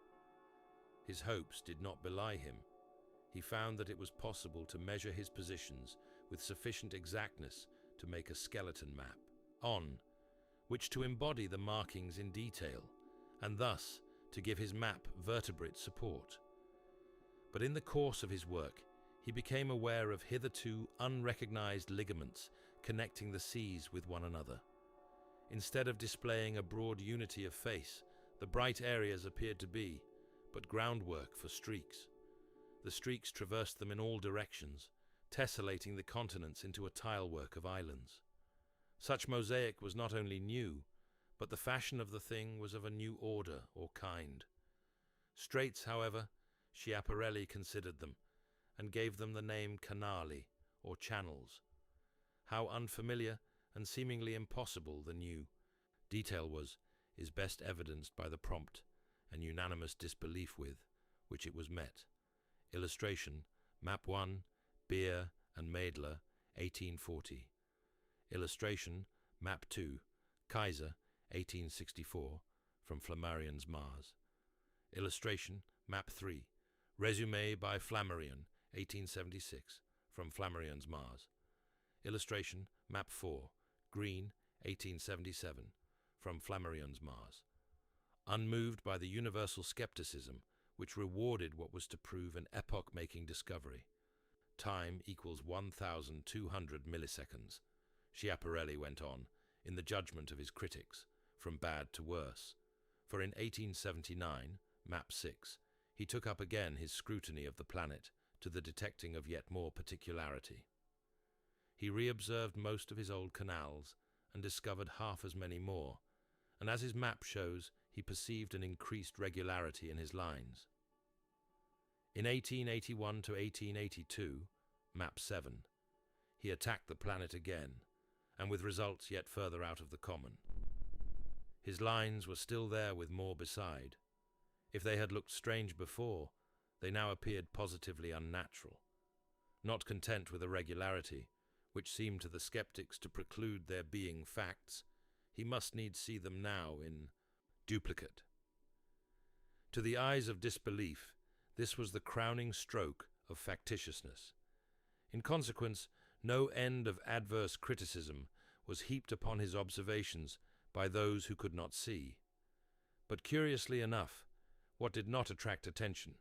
His hopes did not belie him. He found that it was possible to measure his positions with sufficient exactness to make a skeleton map, on which to embody the markings in detail, and thus to give his map vertebrate support. But in the course of his work, he became aware of hitherto unrecognized ligaments connecting the seas with one another. Instead of displaying a broad unity of face, the bright areas appeared to be but groundwork for streaks. The streaks traversed them in all directions, tessellating the continents into a tilework of islands. Such mosaic was not only new, but the fashion of the thing was of a new order or kind. Straits, however, Schiaparelli considered them, and gave them the name canali, or channels. How unfamiliar and seemingly impossible the new detail was, is best evidenced by the prompt and unanimous disbelief with which it was met. Illustration, Map 1, Beer and Maedler, 1840. Illustration, Map 2, Kaiser, 1864, from Flammarion's Mars. Illustration, Map 3, Résumé by Flammarion, 1876, from Flammarion's Mars. Illustration, Map 4, Green, 1877, from Flammarion's Mars. Unmoved by the universal skepticism which rewarded what was to prove an epoch-making discovery. Time equals 1,200 milliseconds, Schiaparelli went on, in the judgment of his critics, from bad to worse. For in 1879, Map 6, he took up again his scrutiny of the planet to the detecting of yet more particularity. He reobserved most of his old canals and discovered half as many more, and as his map shows, he perceived an increased regularity in his lines. In 1881 to 1882, Map 7, he attacked the planet again, and with results yet further out of the common. His lines were still there with more beside. If they had looked strange before, they now appeared positively unnatural. Not content with irregularity, which seemed to the skeptics to preclude their being facts, he must needs see them now in duplicate. To the eyes of disbelief, this was the crowning stroke of factitiousness. In consequence, no end of adverse criticism was heaped upon his observations by those who could not see. But curiously enough, what did not attract attention?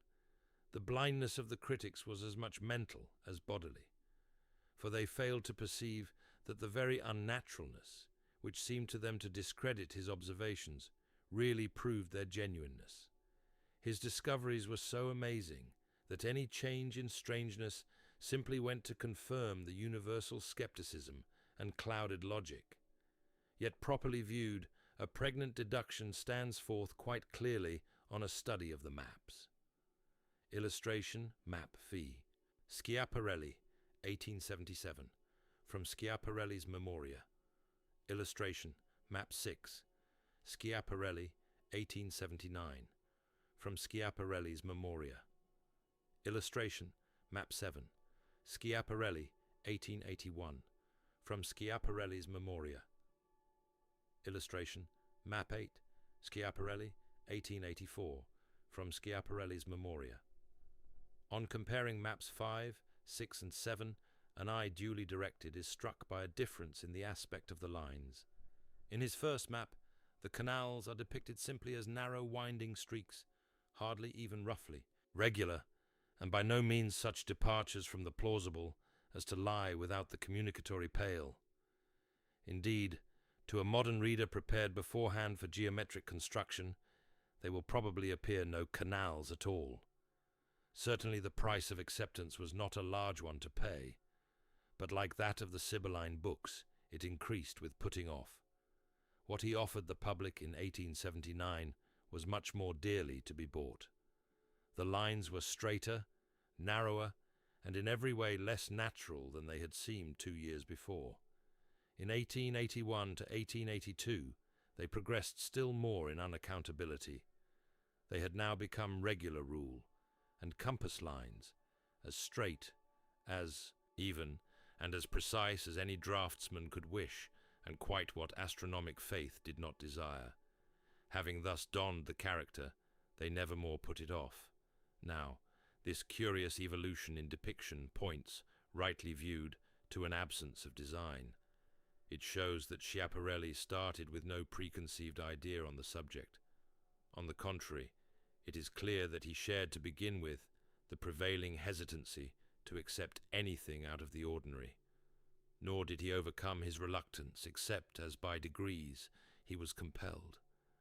The blindness of the critics was as much mental as bodily, for they failed to perceive that the very unnaturalness, which seemed to them to discredit his observations, really proved their genuineness. His discoveries were so amazing that any change in strangeness simply went to confirm the universal skepticism and clouded logic. Yet properly viewed, a pregnant deduction stands forth quite clearly on a study of the maps. Illustration, Map Phi. Schiaparelli, 1877, from Schiaparelli's Memoria. Illustration, Map 6. Schiaparelli, 1879, from Schiaparelli's Memoria. Illustration, Map 7. Schiaparelli, 1881, from Schiaparelli's Memoria. Illustration, Map 8. Schiaparelli, 1884, from Schiaparelli's Memoria. On comparing Maps 5, 6, and 7, an eye duly directed is struck by a difference in the aspect of the lines. In his first map, the canals are depicted simply as narrow winding streaks, hardly even roughly, regular, and by no means such departures from the plausible as to lie without the communicatory pale. Indeed, to a modern reader prepared beforehand for geometric construction, they will probably appear no canals at all. Certainly the price of acceptance was not a large one to pay, but like that of the Sibylline books, it increased with putting off. What he offered the public in 1879 was much more dearly to be bought. The lines were straighter, narrower, and in every way less natural than they had seemed 2 years before. In 1881 to 1882, they progressed still more in unaccountability. They had now become regular rule, and compass lines, as straight, as even, and as precise as any draftsman could wish, and quite what astronomic faith did not desire. Having thus donned the character, they never more put it off. Now, this curious evolution in depiction points, rightly viewed, to an absence of design. It shows that Schiaparelli started with no preconceived idea on the subject. On the contrary, it is clear that he shared to begin with the prevailing hesitancy to accept anything out of the ordinary. nor did he overcome his reluctance, except as by degrees he was compelled.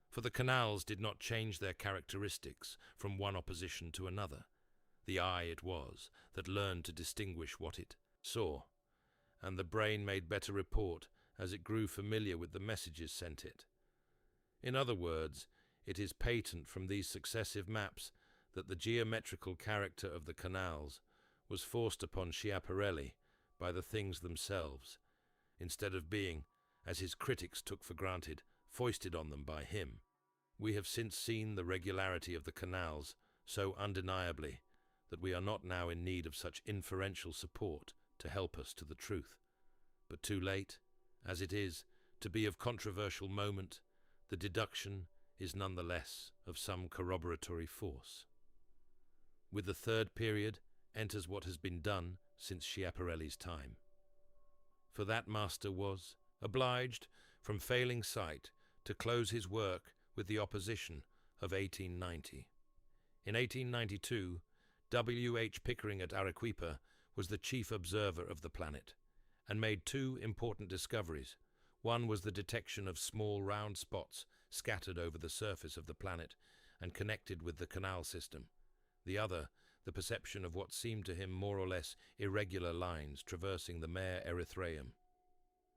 For the canals did not change their characteristics from one opposition to another. The eye it was that learned to distinguish what it saw, and the brain made better report as it grew familiar with the messages sent it. In other words, it is patent from these successive maps that the geometrical character of the canals was forced upon Schiaparelli by the things themselves, instead of being, as his critics took for granted, foisted on them by him. We have since seen the regularity of the canals so undeniably that we are not now in need of such inferential support to help us to the truth. But too late, as it is, to be of controversial moment, the deduction is none the less of some corroboratory force. With the third period enters what has been done since Schiaparelli's time. For that master was obliged, from failing sight, to close his work with the opposition of 1890. In 1892, W.H. Pickering at Arequipa was the chief observer of the planet, and made two important discoveries. One was the detection of small round spots scattered over the surface of the planet and connected with the canal system. The other, the perception of what seemed to him more or less irregular lines traversing the Mare Erythraeum.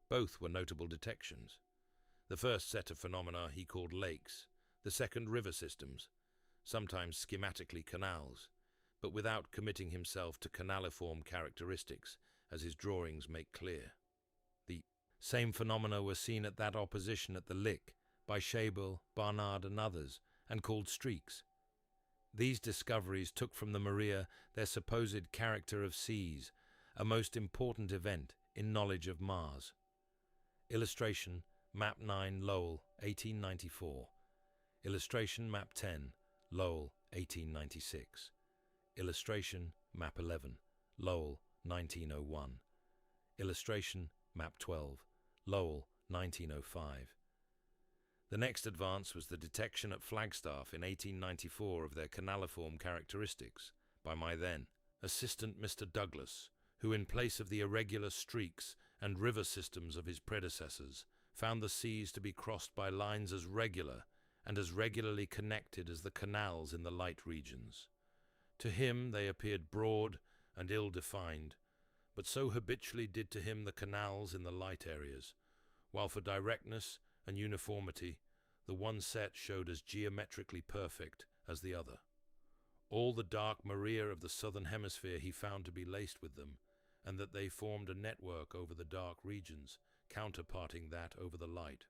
Both were notable detections. The first set of phenomena he called lakes, the second river systems, sometimes schematically canals, but without committing himself to canaliform characteristics, as his drawings make clear. The same phenomena were seen at that opposition at the Lick by Schabel, Barnard and others, and called streaks. These discoveries took from the Maria their supposed character of seas, a most important event in knowledge of Mars. Illustration, Map 9, Lowell, 1894. Illustration, Map 10, Lowell, 1896. Illustration, Map 11, Lowell, 1901. Illustration, Map 12, Lowell, 1905. The next advance was the detection at Flagstaff in 1894 of their canaliform characteristics by my then assistant Mr. Douglas, who in place of the irregular streaks and river systems of his predecessors found the seas to be crossed by lines as regular and as regularly connected as the canals in the light regions. To him they appeared broad and ill-defined, but so habitually did to him the canals in the light areas, while for directness and uniformity the one set showed as geometrically perfect as the other. All the dark Maria of the southern hemisphere he found to be laced with them, and that they formed a network over the dark regions, counterparting that over the light.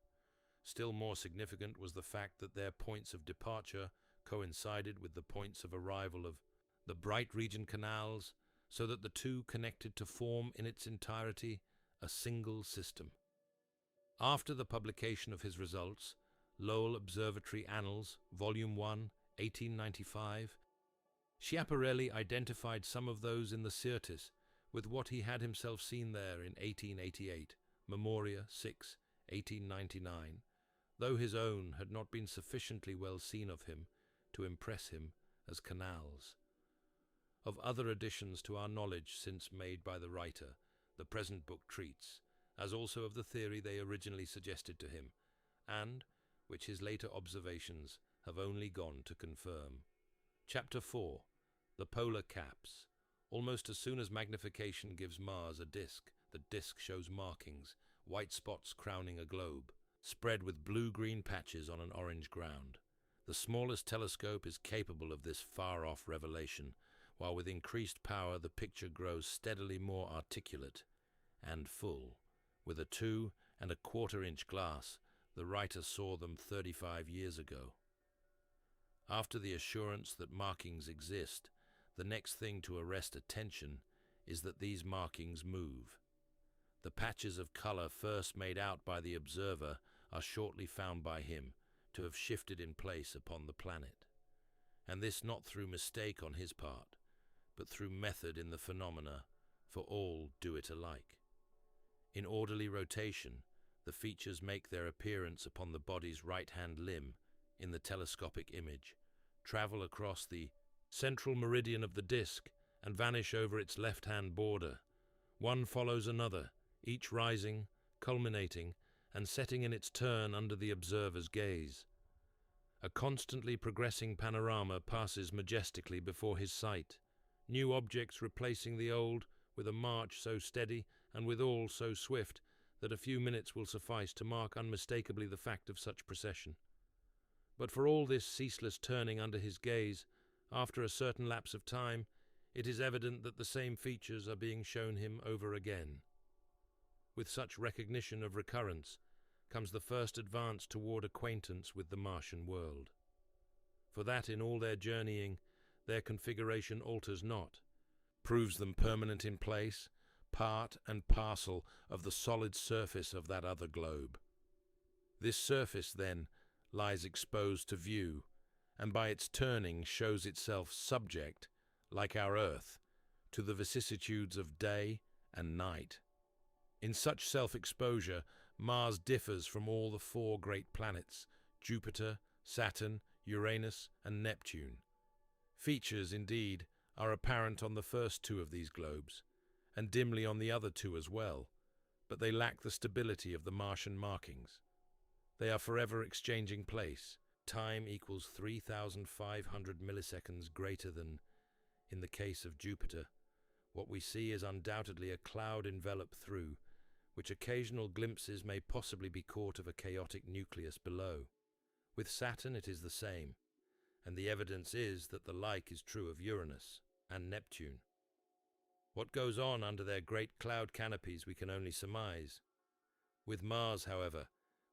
Still more significant was the fact that their points of departure coincided with the points of arrival of the bright region canals, so that the two connected to form in its entirety a single system. After the publication of his results, Lowell Observatory Annals, Volume 1, 1895, Schiaparelli identified some of those in the Syrtis with what he had himself seen there in 1888, Memoria 6, 1899, though his own had not been sufficiently well seen of him to impress him as canals. Of other additions to our knowledge since made by the writer, the present book treats, as also of the theory they originally suggested to him, and which his later observations have only gone to confirm. Chapter 4. The Polar Caps. Almost as soon as magnification gives Mars a disk, the disk shows markings, white spots crowning a globe, spread with blue-green patches on an orange ground. The smallest telescope is capable of this far-off revelation, while with increased power the picture grows steadily more articulate and full. With a 2¼ glass, the writer saw them 35 years ago. After the assurance that markings exist, the next thing to arrest attention is that these markings move. The patches of color first made out by the observer are shortly found by him to have shifted in place upon the planet, and this not through mistake on his part, but through method in the phenomena, for all do it alike. In orderly rotation, the features make their appearance upon the body's right-hand limb in the telescopic image, travel across the central meridian of the disk, and vanish over its left-hand border. One follows another, each rising, culminating, and setting in its turn under the observer's gaze. A constantly progressing panorama passes majestically before his sight, new objects replacing the old with a march so steady and withal so swift that a few minutes will suffice to mark unmistakably the fact of such procession. But for all this ceaseless turning under his gaze, after a certain lapse of time, it is evident that the same features are being shown him over again. With such recognition of recurrence comes the first advance toward acquaintance with the Martian world. For that in all their journeying, their configuration alters not, proves them permanent in place, part and parcel of the solid surface of that other globe. This surface, then, lies exposed to view, and by its turning shows itself subject, like our Earth, to the vicissitudes of day and night. In such self-exposure, Mars differs from all the four great planets, Jupiter, Saturn, Uranus, and Neptune. Features, indeed, are apparent on the first two of these globes, and dimly on the other two as well, but they lack the stability of the Martian markings. They are forever exchanging place. Time equals 3,500 milliseconds greater than, in the case of Jupiter. What we see is undoubtedly a cloud enveloped through, which occasional glimpses may possibly be caught of a chaotic nucleus below. With Saturn it is the same, and the evidence is that the like is true of Uranus and Neptune. What goes on under their great cloud canopies we can only surmise. With Mars, however,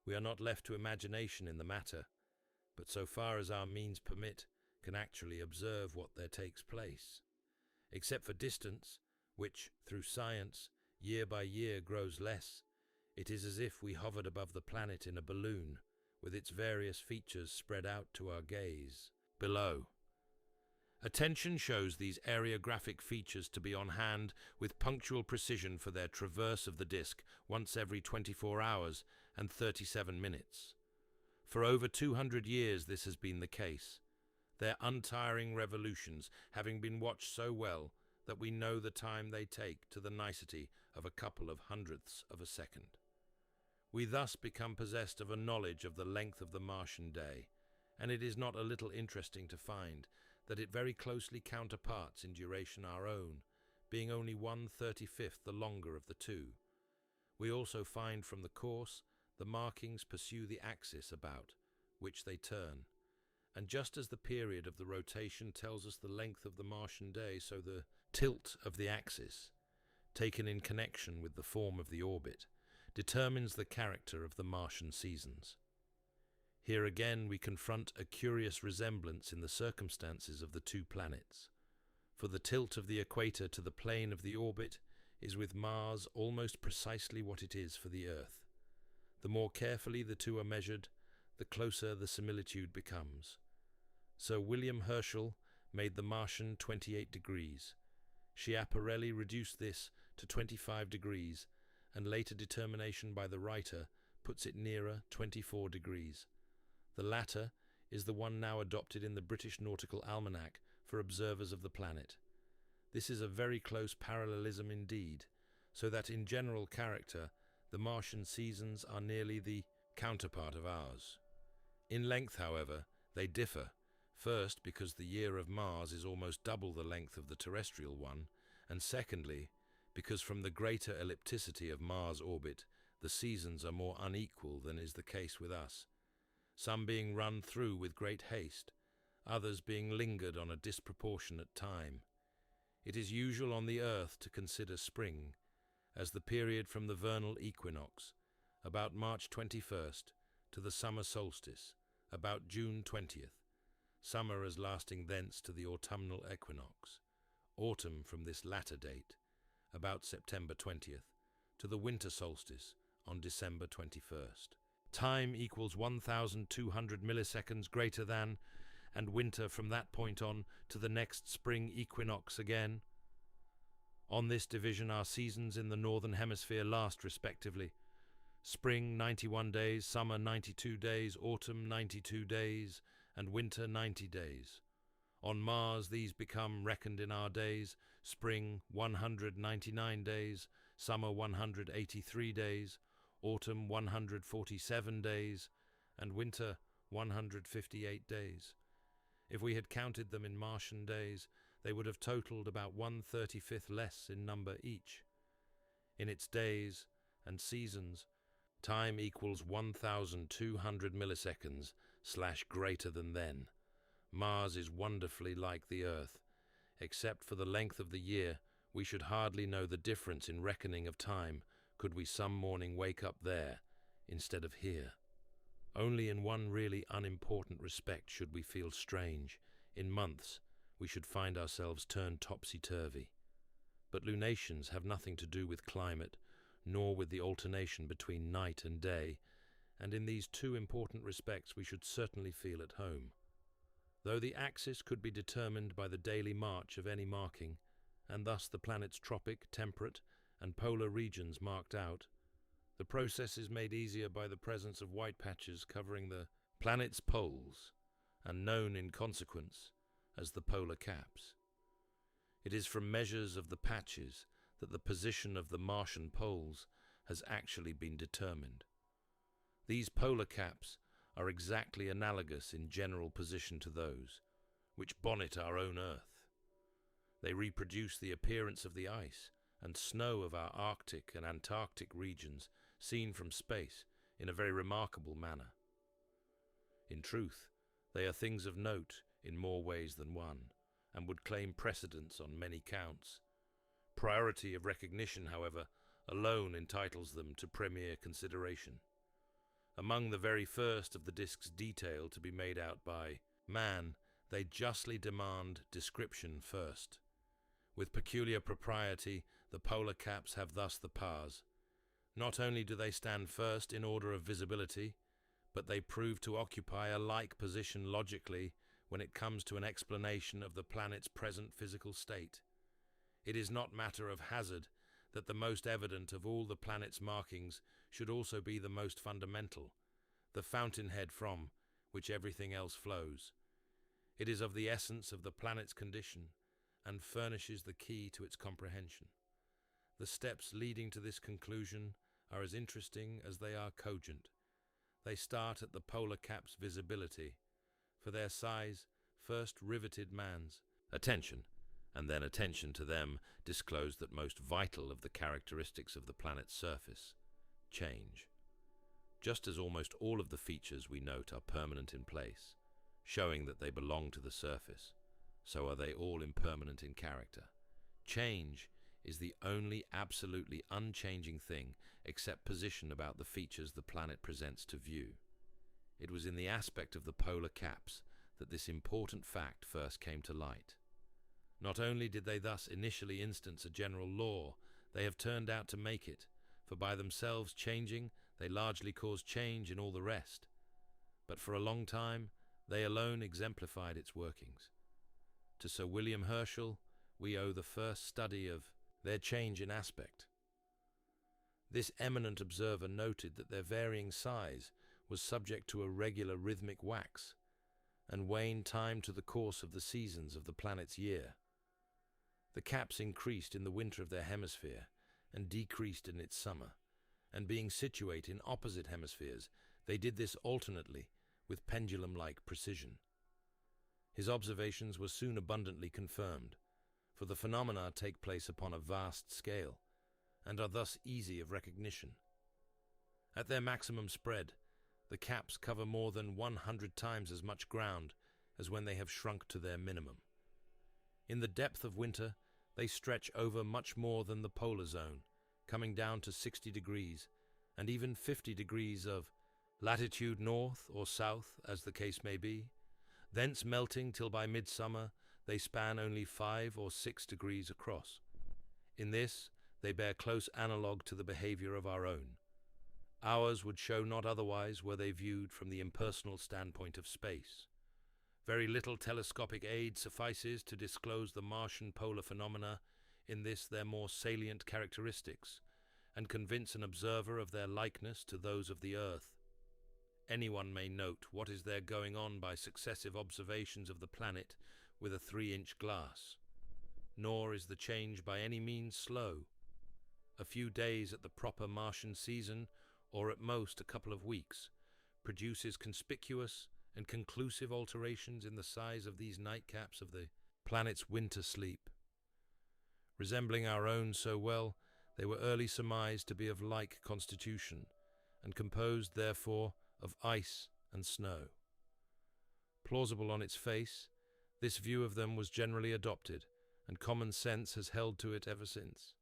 we are not left to imagination in the matter, but so far as our means permit, can actually observe what there takes place. Except for distance, which, through science, year by year grows less, it is as if we hovered above the planet in a balloon, with its various features spread out to our gaze. Below. Attention shows these areographic features to be on hand with punctual precision for their traverse of the disk once every 24 hours and 37 minutes. For over 200 years this has been the case, their untiring revolutions having been watched so well that we know the time they take to the nicety of a couple of hundredths of a second. We thus become possessed of a knowledge of the length of the Martian day, and it is not a little interesting to find that it very closely counterparts in duration our own, being only 1/35 the longer of the two. We also find from the course the markings pursue the axis about which they turn, and just as the period of the rotation tells us the length of the Martian day, so the tilt of the axis, taken in connection with the form of the orbit, determines the character of the Martian seasons. Here again we confront a curious resemblance in the circumstances of the two planets, for the tilt of the equator to the plane of the orbit is with Mars almost precisely what it is for the Earth. The more carefully the two are measured, the closer the similitude becomes. Sir William Herschel made the Martian 28 degrees. Schiaparelli reduced this to 25 degrees, and later determination by the writer puts it nearer 24 degrees. The latter is the one now adopted in the British Nautical Almanac for observers of the planet. This is a very close parallelism indeed, so that in general character the Martian seasons are nearly the counterpart of ours. In length, however, they differ, first because the year of Mars is almost double the length of the terrestrial one, and secondly, because from the greater ellipticity of Mars' orbit, the seasons are more unequal than is the case with us, some being run through with great haste, others being lingered on a disproportionate time. It is usual on the Earth to consider spring as the period from the vernal equinox, about March 21st, to the summer solstice, about June 20th, summer as lasting thence to the autumnal equinox, autumn from this latter date, about September 20th, to the winter solstice on December 21st. Time equals 1,200 milliseconds greater than, and winter from that point on to the next spring equinox again. On this division our seasons in the northern hemisphere last respectively. Spring 91 days, summer 92 days, autumn 92 days, and winter 90 days. On Mars these become, reckoned in our days, spring 199 days, summer 183 days, autumn 147 days, and winter 158 days. If we had counted them in Martian days, they would have totaled about 1/35 less in number each. In its days and seasons, time equals 1,200 milliseconds / greater than then. Mars is wonderfully like the Earth. Except for the length of the year, we should hardly know the difference in reckoning of time could we some morning wake up there instead of here. Only in one really unimportant respect should we feel strange. In months, we should find ourselves turned topsy-turvy. But lunations have nothing to do with climate, nor with the alternation between night and day, and in these two important respects we should certainly feel at home. Though the axis could be determined by the daily march of any marking, and thus the planet's tropic, temperate, and polar regions marked out, the process is made easier by the presence of white patches covering the planet's poles, and known in consequence as the polar caps. It is from measures of the patches that the position of the Martian poles has actually been determined. These polar caps are exactly analogous in general position to those which bonnet our own Earth. They reproduce the appearance of the ice and snow of our Arctic and Antarctic regions seen from space in a very remarkable manner. In truth, they are things of note in more ways than one, and would claim precedence on many counts. Priority of recognition, however, alone entitles them to premier consideration. Among the very first of the discs detailed to be made out by man, they justly demand description first. With peculiar propriety, the polar caps have thus the pars. Not only do they stand first in order of visibility, but they prove to occupy a like position logically when it comes to an explanation of the planet's present physical state. It is not matter of hazard that the most evident of all the planet's markings should also be the most fundamental, the fountainhead from which everything else flows. It is of the essence of the planet's condition, and furnishes the key to its comprehension. The steps leading to this conclusion are as interesting as they are cogent. They start at the polar cap's visibility, for their size first riveted man's attention, and then attention to them disclosed that most vital of the characteristics of the planet's surface, change. Just as almost all of the features we note are permanent in place, showing that they belong to the surface, so are they all impermanent in character. Change is the only absolutely unchanging thing except position about the features the planet presents to view. It was in the aspect of the polar caps that this important fact first came to light. Not only did they thus initially instance a general law, they have turned out to make it, for by themselves changing, they largely cause change in all the rest. But for a long time, they alone exemplified its workings. To Sir William Herschel, we owe the first study of their change in aspect. This eminent observer noted that their varying size was subject to a regular rhythmic wax, and waned time to the course of the seasons of the planet's year. The caps increased in the winter of their hemisphere, and decreased in its summer, and being situate in opposite hemispheres, they did this alternately with pendulum-like precision. His observations were soon abundantly confirmed, for the phenomena take place upon a vast scale, and are thus easy of recognition. At their maximum spread, the caps cover more than 100 times as much ground as when they have shrunk to their minimum. In the depth of winter, they stretch over much more than the polar zone, coming down to 60 degrees, and even 50 degrees of latitude north or south, as the case may be, thence melting till by midsummer they span only 5 or 6 degrees across. In this, they bear close analogue to the behavior of our own. Ours would show not otherwise were they viewed from the impersonal standpoint of space. Very little telescopic aid suffices to disclose the Martian polar phenomena in this their more salient characteristics, and convince an observer of their likeness to those of the Earth. Anyone may note what is there going on by successive observations of the planet with a 3-inch glass. nor is the change by any means slow. A few days at the proper Martian season, or at most a couple of weeks, produces conspicuous and conclusive alterations in the size of these nightcaps of the planet's winter sleep. Resembling our own so well, they were early surmised to be of like constitution, and composed, therefore, of ice and snow. Plausible on its face, this view of them was generally adopted, and common sense has held to it ever since.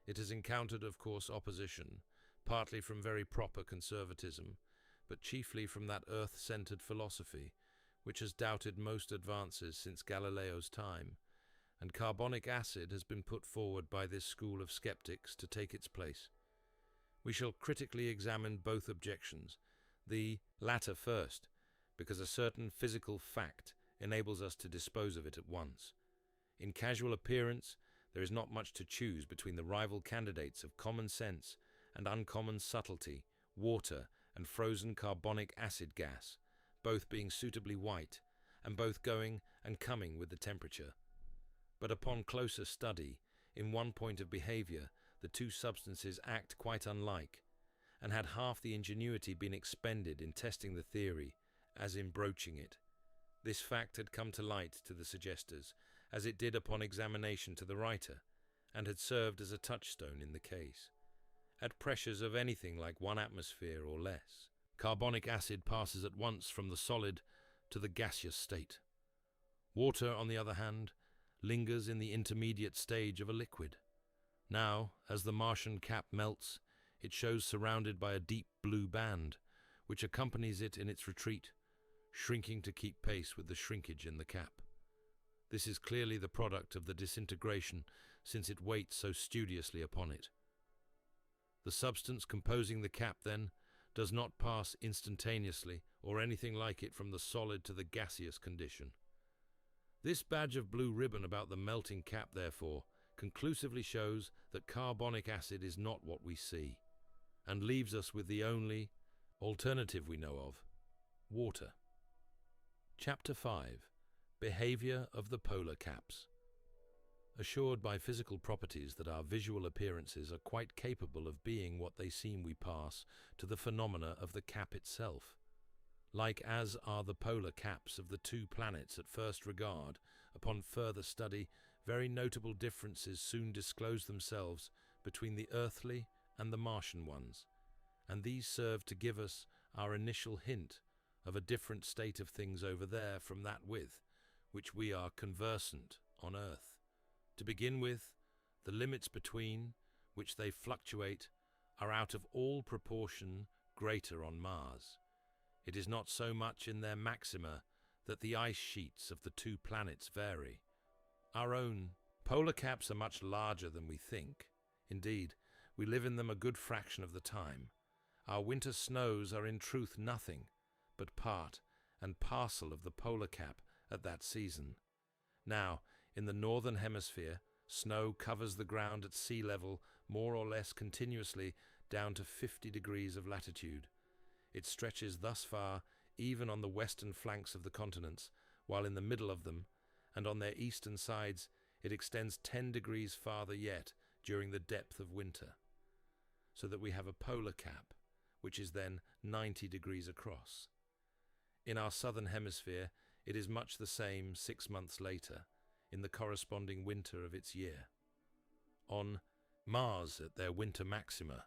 It has encountered, of course, opposition, partly from very proper conservatism, but chiefly from that earth-centered philosophy which has doubted most advances since Galileo's time, and carbonic acid has been put forward by this school of skeptics to take its place. We shall critically examine both objections, the latter first, because a certain physical fact enables us to dispose of it at once. In casual appearance, there is not much to choose between the rival candidates of common sense and uncommon subtlety, water and frozen carbonic acid gas, both being suitably white, and both going and coming with the temperature. But upon closer study, in one point of behavior, the two substances act quite unlike, and had half the ingenuity been expended in testing the theory as in broaching it. This fact had come to light to the suggestors, as it did upon examination to the writer, and had served as a touchstone in the case. At pressures of anything like 1 atmosphere or less, carbonic acid passes at once from the solid to the gaseous state. Water, on the other hand, lingers in the intermediate stage of a liquid. Now, as the Martian cap melts, it shows surrounded by a deep blue band, which accompanies it in its retreat, shrinking to keep pace with the shrinkage in the cap. This is clearly the product of the disintegration, since it waits so studiously upon it. The substance composing the cap, then, does not pass instantaneously or anything like it from the solid to the gaseous condition. This badge of blue ribbon about the melting cap, therefore, conclusively shows that carbonic acid is not what we see, and leaves us with the only alternative we know of, water. Chapter 5. Behavior of the polar caps. Assured by physical properties that our visual appearances are quite capable of being what they seem, we pass to the phenomena of the cap itself. Like as are the polar caps of the two planets at first regard, upon further study, very notable differences soon disclose themselves between the earthly and the Martian ones, and these serve to give us our initial hint of a different state of things over there from that with which we are conversant on Earth. To begin with, the limits between which they fluctuate are out of all proportion greater on Mars. It is not so much in their maxima that the ice sheets of the two planets vary. Our own polar caps are much larger than we think. Indeed, we live in them a good fraction of the time. Our winter snows are in truth nothing but part and parcel of the polar cap at that season. Now, in the northern hemisphere, snow covers the ground at sea level more or less continuously down to 50 degrees of latitude. It stretches thus far even on the western flanks of the continents, while in the middle of them, and on their eastern sides, it extends 10 degrees farther yet during the depth of winter, so that we have a polar cap, which is then 90 degrees across. In our southern hemisphere, it is much the same 6 months later, in the corresponding winter of its year. On Mars, at their winter maxima,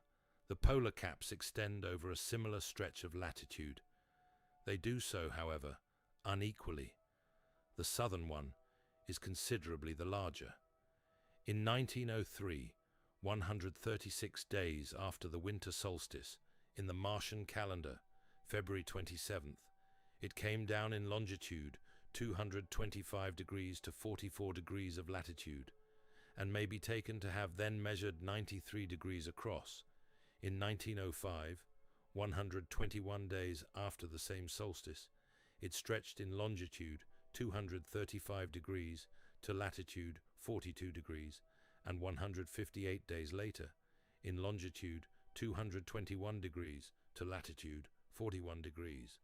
the polar caps extend over a similar stretch of latitude. They do so, however, unequally. The southern one is considerably the larger. In 1903, 136 days after the winter solstice, in the Martian calendar, February 27th, it came down in longitude 225 degrees to 44 degrees of latitude, and may be taken to have then measured 93 degrees across. In 1905, 121 days after the same solstice, it stretched in longitude 235 degrees to latitude 42 degrees, and 158 days later, in longitude 221 degrees to latitude 41 degrees,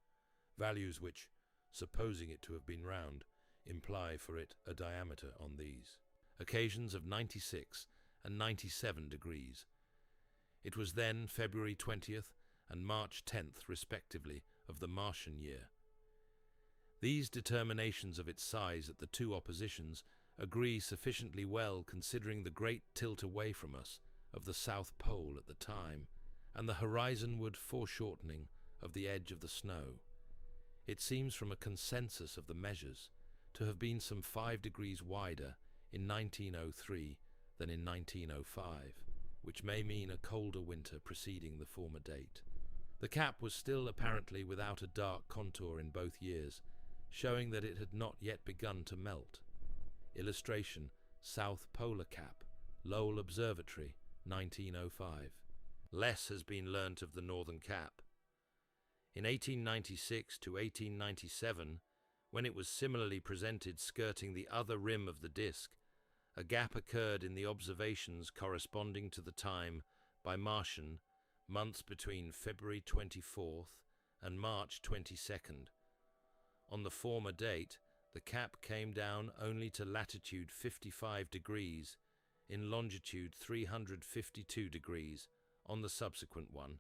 values which, supposing it to have been round, imply for it a diameter on these. occasions of 96 and 97 degrees. It was then February 20th and March 10th, respectively, of the Martian year. These determinations of its size at the two oppositions agree sufficiently well considering the great tilt away from us of the South Pole at the time and the horizonward foreshortening of the edge of the snow. It seems from a consensus of the measures to have been some 5 degrees wider in 1903 than in 1905, which may mean a colder winter preceding the former date. The cap was still apparently without a dark contour in both years, showing that it had not yet begun to melt. Illustration: South Polar Cap, Lowell Observatory, 1905. Less has been learnt of the Northern Cap. In 1896 to 1897, when it was similarly presented skirting the other rim of the disk, a gap occurred in the observations corresponding to the time, by Martian, months between February 24th and March 22nd. On the former date, the cap came down only to latitude 55 degrees, in longitude 352 degrees on the subsequent one,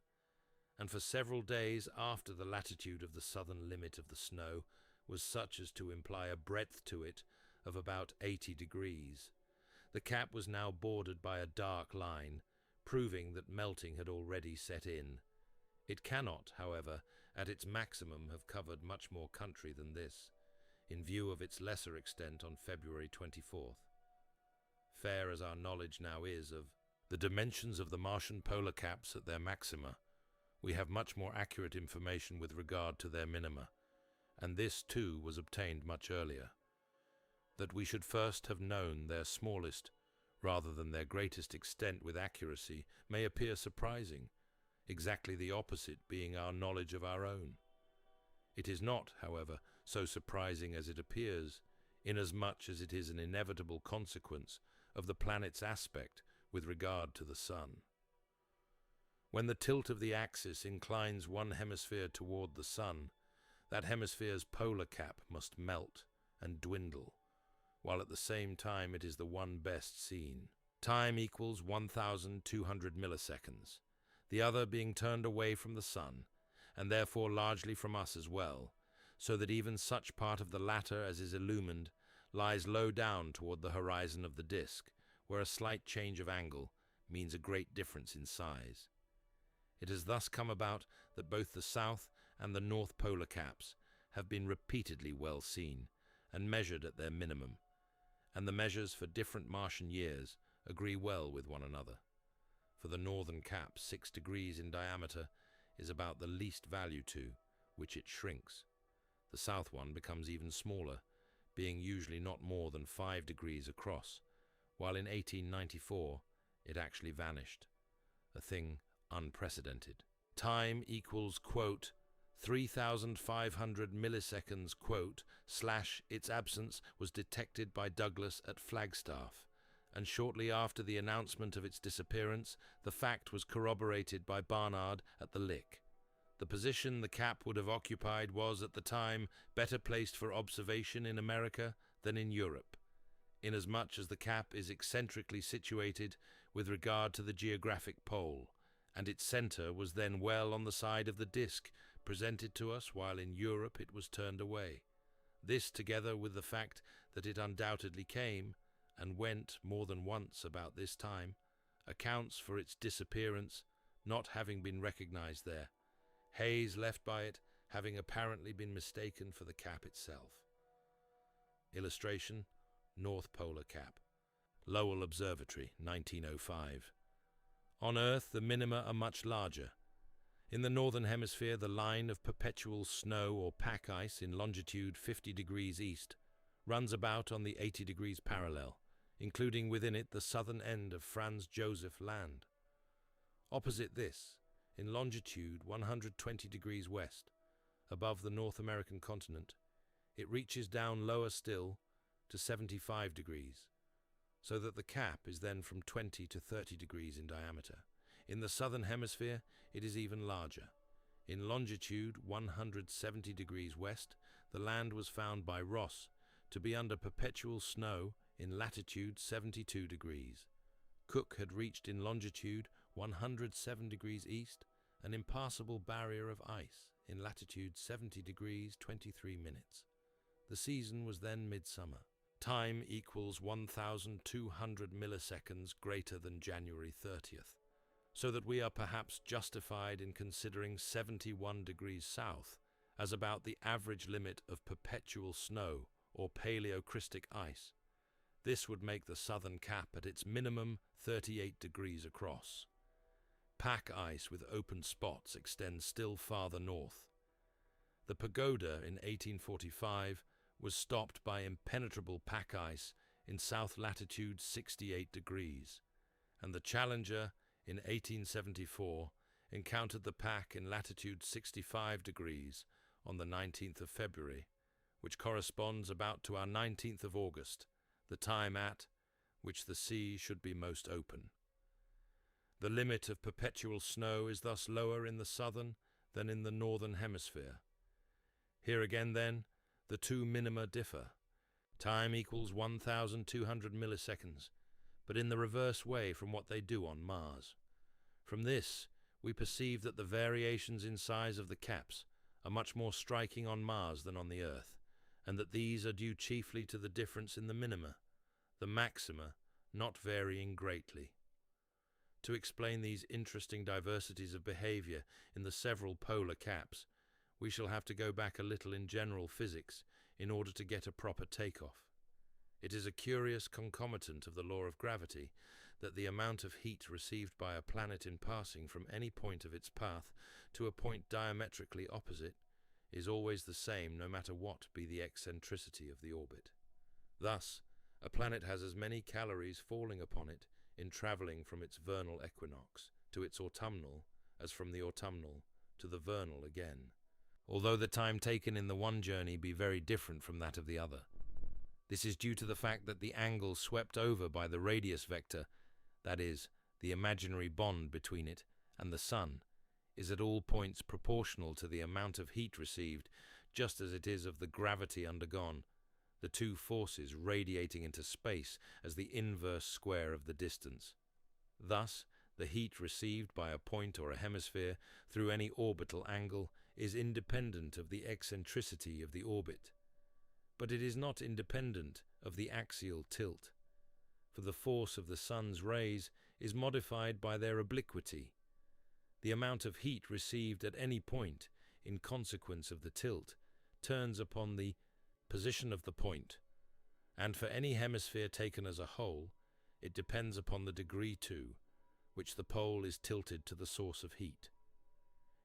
and for several days after the latitude of the southern limit of the snow was such as to imply a breadth to it of about 80 degrees. The cap was now bordered by a dark line, proving that melting had already set in. It cannot, however, at its maximum have covered much more country than this, in view of its lesser extent on February 24th. Fair as our knowledge now is of the dimensions of the Martian polar caps at their maxima, we have much more accurate information with regard to their minima, and this too was obtained much earlier. That we should first have known their smallest rather than their greatest extent with accuracy may appear surprising, exactly the opposite being our knowledge of our own. It is not, however, so surprising as it appears, inasmuch as it is an inevitable consequence of the planet's aspect with regard to the sun. When the tilt of the axis inclines one hemisphere toward the sun, that hemisphere's polar cap must melt and dwindle, while at the same time it is the one best seen. Time equals 1,200 milliseconds, the other being turned away from the sun, and therefore largely from us as well, so that even such part of the latter as is illumined lies low down toward the horizon of the disk, where a slight change of angle means a great difference in size. It has thus come about that both the south and the north polar caps have been repeatedly well seen and measured at their minimum, and the measures for different Martian years agree well with one another. For the northern cap, 6 degrees in diameter is about the least value to which it shrinks. The south one becomes even smaller, being usually not more than 5 degrees across, while in 1894 it actually vanished, a thing unprecedented. Time equals, quote, 3,500 milliseconds, quote, / its absence was detected by Douglas at Flagstaff, and shortly after the announcement of its disappearance, the fact was corroborated by Barnard at the Lick. The position the cap would have occupied was, at the time, better placed for observation in America than in Europe, inasmuch as the cap is eccentrically situated with regard to the geographic pole, and its centre was then well on the side of the disk presented to us, while in Europe it was turned away. This, together with the fact that it undoubtedly came and went more than once about this time, accounts for its disappearance not having been recognized there, haze left by it having apparently been mistaken for the cap itself. Illustration: North Polar Cap, Lowell Observatory, 1905. On Earth, the minima are much larger. In the northern hemisphere, the line of perpetual snow or pack ice in longitude 50 degrees east runs about on the 80 degrees parallel, including within it the southern end of Franz Josef Land. Opposite this, in longitude 120 degrees west, above the North American continent, it reaches down lower still to 75 degrees, so that the cap is then from 20 to 30 degrees in diameter. In the southern hemisphere, it is even larger. In longitude 170 degrees west, the land was found by Ross to be under perpetual snow in latitude 72 degrees. Cook had reached in longitude 107 degrees east an impassable barrier of ice in latitude 70 degrees 23 minutes. The season was then midsummer. Time equals 1,200 milliseconds greater than January 30th, so that we are perhaps justified in considering 71 degrees south as about the average limit of perpetual snow or paleocrystic ice. This would make the southern cap at its minimum 38 degrees across. Pack ice with open spots extends still farther north. The Pagoda in 1845 was stopped by impenetrable pack ice in south latitude 68 degrees, and the Challenger in 1874 encountered the pack in latitude 65 degrees on the 19th of February, which corresponds about to our 19th of August, the time at which the sea should be most open. The limit of perpetual snow is thus lower in the southern than in the northern hemisphere. Here again, then, the two minima differ. Time equals 1,200 milliseconds, but in the reverse way from what they do on Mars. From this, we perceive that the variations in size of the caps are much more striking on Mars than on the Earth, and that these are due chiefly to the difference in the minima, the maxima not varying greatly. To explain these interesting diversities of behavior in the several polar caps, we shall have to go back a little in general physics in order to get a proper takeoff. It is a curious concomitant of the law of gravity that the amount of heat received by a planet in passing from any point of its path to a point diametrically opposite is always the same no matter what be the eccentricity of the orbit. Thus, a planet has as many calories falling upon it in travelling from its vernal equinox to its autumnal as from the autumnal to the vernal again, although the time taken in the one journey be very different from that of the other. This is due to the fact that the angle swept over by the radius vector, that is, the imaginary bond between it and the Sun, is at all points proportional to the amount of heat received, just as it is of the gravity undergone, the two forces radiating into space as the inverse square of the distance. Thus, the heat received by a point or a hemisphere through any orbital angle is independent of the eccentricity of the orbit. But it is not independent of the axial tilt, for the force of the Sun's rays is modified by their obliquity. The amount of heat received at any point, in consequence of the tilt, turns upon the position of the point, and for any hemisphere taken as a whole, it depends upon the degree to which the pole is tilted to the source of heat.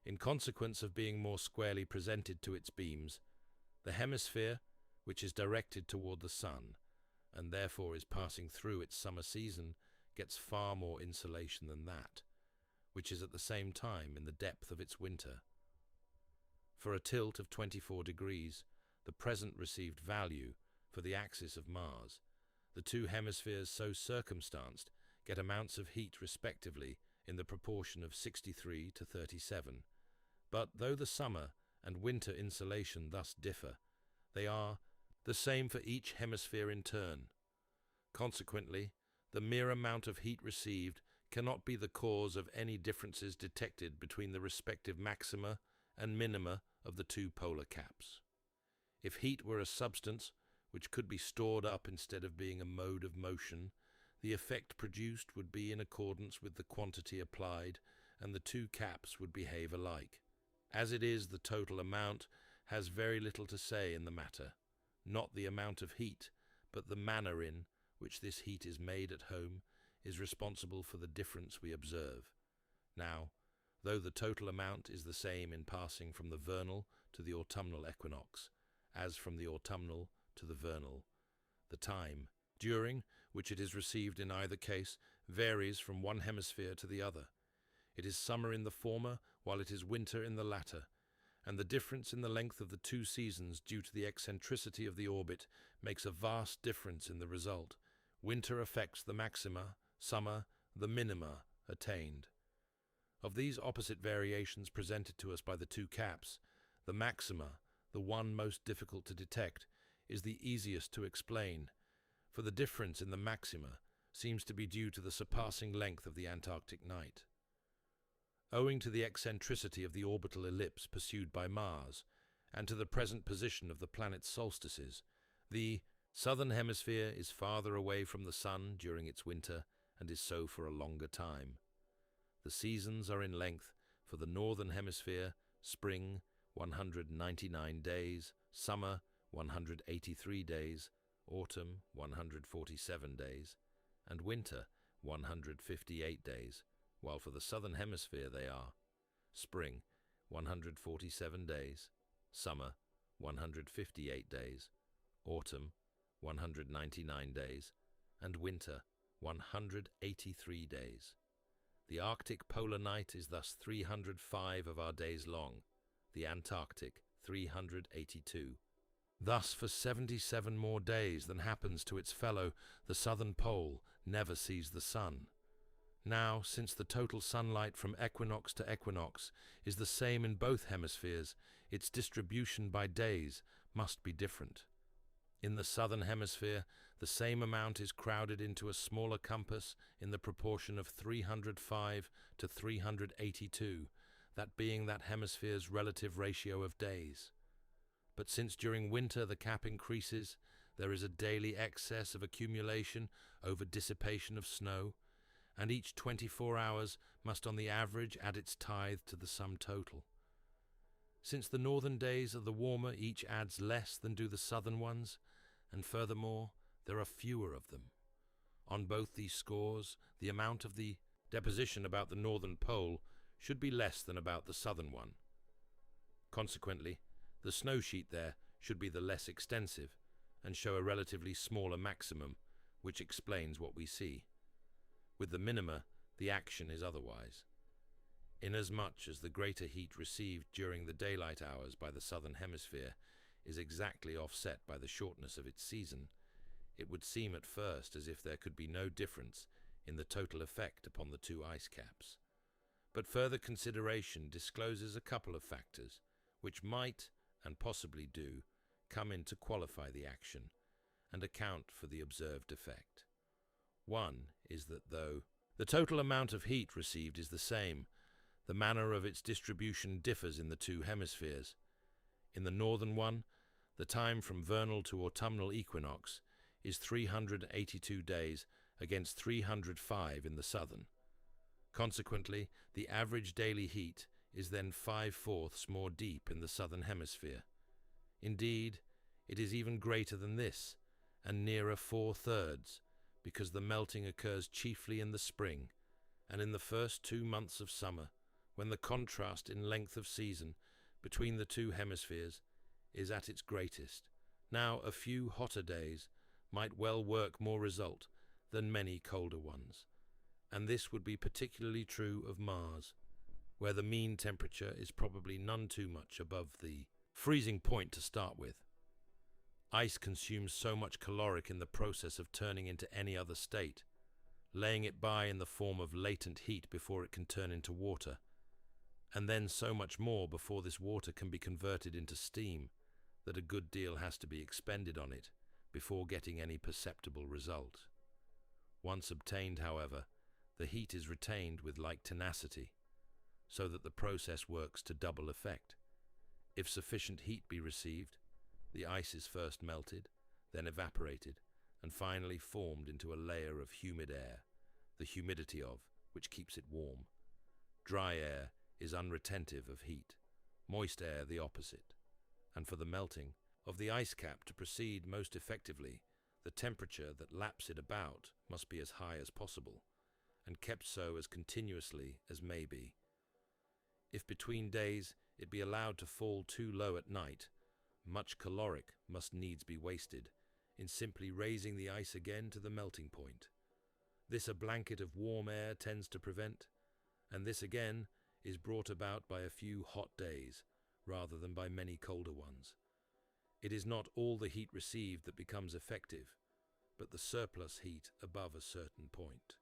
In consequence of being more squarely presented to its beams, the hemisphere, which is directed toward the Sun, and therefore is passing through its summer season, gets far more insolation than that, which is at the same time in the depth of its winter. For a tilt of 24 degrees, the present received value for the axis of Mars, the two hemispheres so circumstanced get amounts of heat respectively in the proportion of 63 to 37. But though the summer and winter insolation thus differ, they are the same for each hemisphere in turn. Consequently, the mere amount of heat received cannot be the cause of any differences detected between the respective maxima and minima of the two polar caps. If heat were a substance which could be stored up instead of being a mode of motion, the effect produced would be in accordance with the quantity applied, and the two caps would behave alike. As it is, the total amount has very little to say in the matter, not the amount of heat, but the manner in which this heat is made at home is responsible for the difference we observe. Now, though the total amount is the same in passing from the vernal to the autumnal equinox, as from the autumnal to the vernal, the time during which it is received in either case varies from one hemisphere to the other. It is summer in the former, while it is winter in the latter, and the difference in the length of the two seasons due to the eccentricity of the orbit makes a vast difference in the result. Winter affects the maxima, summer the minima attained. Of these opposite variations presented to us by the two caps, the maxima, the one most difficult to detect, is the easiest to explain, for the difference in the maxima seems to be due to the surpassing length of the Antarctic night. Owing to the eccentricity of the orbital ellipse pursued by Mars, and to the present position of the planet's solstices, the southern hemisphere is farther away from the sun during its winter and is so for a longer time. The seasons are in length for the northern hemisphere: spring 199 days, summer 183 days, autumn 147 days, and winter 158 days, while for the southern hemisphere they are spring 147 days, summer 158 days, autumn 199 days, and winter 183 days. The Arctic polar night is thus 305 of our days long, the Antarctic 382. Thus, for 77 more days than happens to its fellow, the southern pole never sees the sun. Now, since the total sunlight from equinox to equinox is the same in both hemispheres, its distribution by days must be different. In the southern hemisphere, the same amount is crowded into a smaller compass in the proportion of 305 to 382, that being that hemisphere's relative ratio of days. But since during winter the cap increases, there is a daily excess of accumulation over dissipation of snow, and each 24 hours must on the average add its tithe to the sum total. Since the northern days are the warmer, each adds less than do the southern ones, and furthermore, there are fewer of them. On both these scores, the amount of the deposition about the northern pole should be less than about the southern one. Consequently, the snow sheet there should be the less extensive and show a relatively smaller maximum, which explains what we see. With the minima, the action is otherwise. Inasmuch as the greater heat received during the daylight hours by the southern hemisphere is exactly offset by the shortness of its season, it would seem at first as if there could be no difference in the total effect upon the two ice caps. But further consideration discloses a couple of factors which might, and possibly do, come in to qualify the action and account for the observed effect. One is that though the total amount of heat received is the same, the manner of its distribution differs in the two hemispheres. In the northern one, the time from vernal to autumnal equinox is 382 days against 305 in the southern. Consequently, the average daily heat is then 5/4 more deep in the southern hemisphere. Indeed, it is even greater than this, and nearer 4/3, because the melting occurs chiefly in the spring and in the first 2 months of summer, when the contrast in length of season between the two hemispheres is at its greatest. Now, a few hotter days might well work more result than many colder ones, and this would be particularly true of Mars, where the mean temperature is probably none too much above the freezing point to start with. Ice consumes so much caloric in the process of turning into any other state, laying it by in the form of latent heat before it can turn into water, and then so much more before this water can be converted into steam, that a good deal has to be expended on it before getting any perceptible result. Once obtained, however, the heat is retained with like tenacity, so that the process works to double effect. If sufficient heat be received, the ice is first melted, then evaporated, and finally formed into a layer of humid air, the humidity of which keeps it warm. Dry air is unretentive of heat, moist air the opposite, and for the melting of the ice cap to proceed most effectively, the temperature that laps it about must be as high as possible, and kept so as continuously as may be. If between days it be allowed to fall too low at night, much caloric must needs be wasted in simply raising the ice again to the melting point. This a blanket of warm air tends to prevent, and this again is brought about by a few hot days rather than by many colder ones. It is not all the heat received that becomes effective, but the surplus heat above a certain point.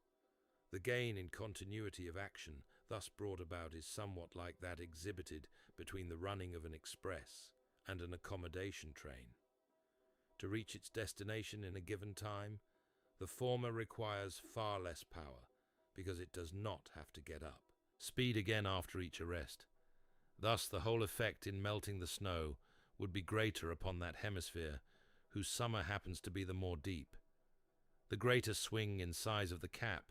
The gain in continuity of action thus brought about is somewhat like that exhibited between the running of an express and an accommodation train. to reach its destination in a given time, the former requires far less power because it does not have to get up. Speed again after each arrest. Thus, the whole effect in melting the snow would be greater upon that hemisphere whose summer happens to be the more deep. The greater swing in size of the cap,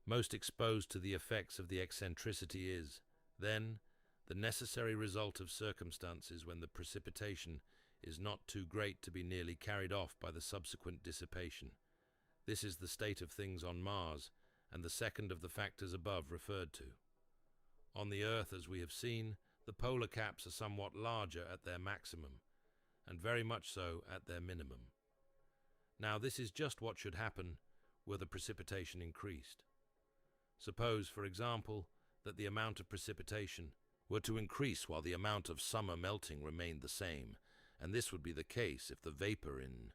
most exposed to the effects of the eccentricity, is, then, the necessary result of circumstances when the precipitation is not too great to be nearly carried off by the subsequent dissipation. This is the state of things on Mars, and the second of the factors above referred to. On the Earth, as we have seen, the polar caps are somewhat larger at their maximum, and very much so at their minimum. Now, this is just what should happen were the precipitation increased. Suppose, for example, that the amount of precipitation were to increase while the amount of summer melting remained the same, and this would be the case if the vapor in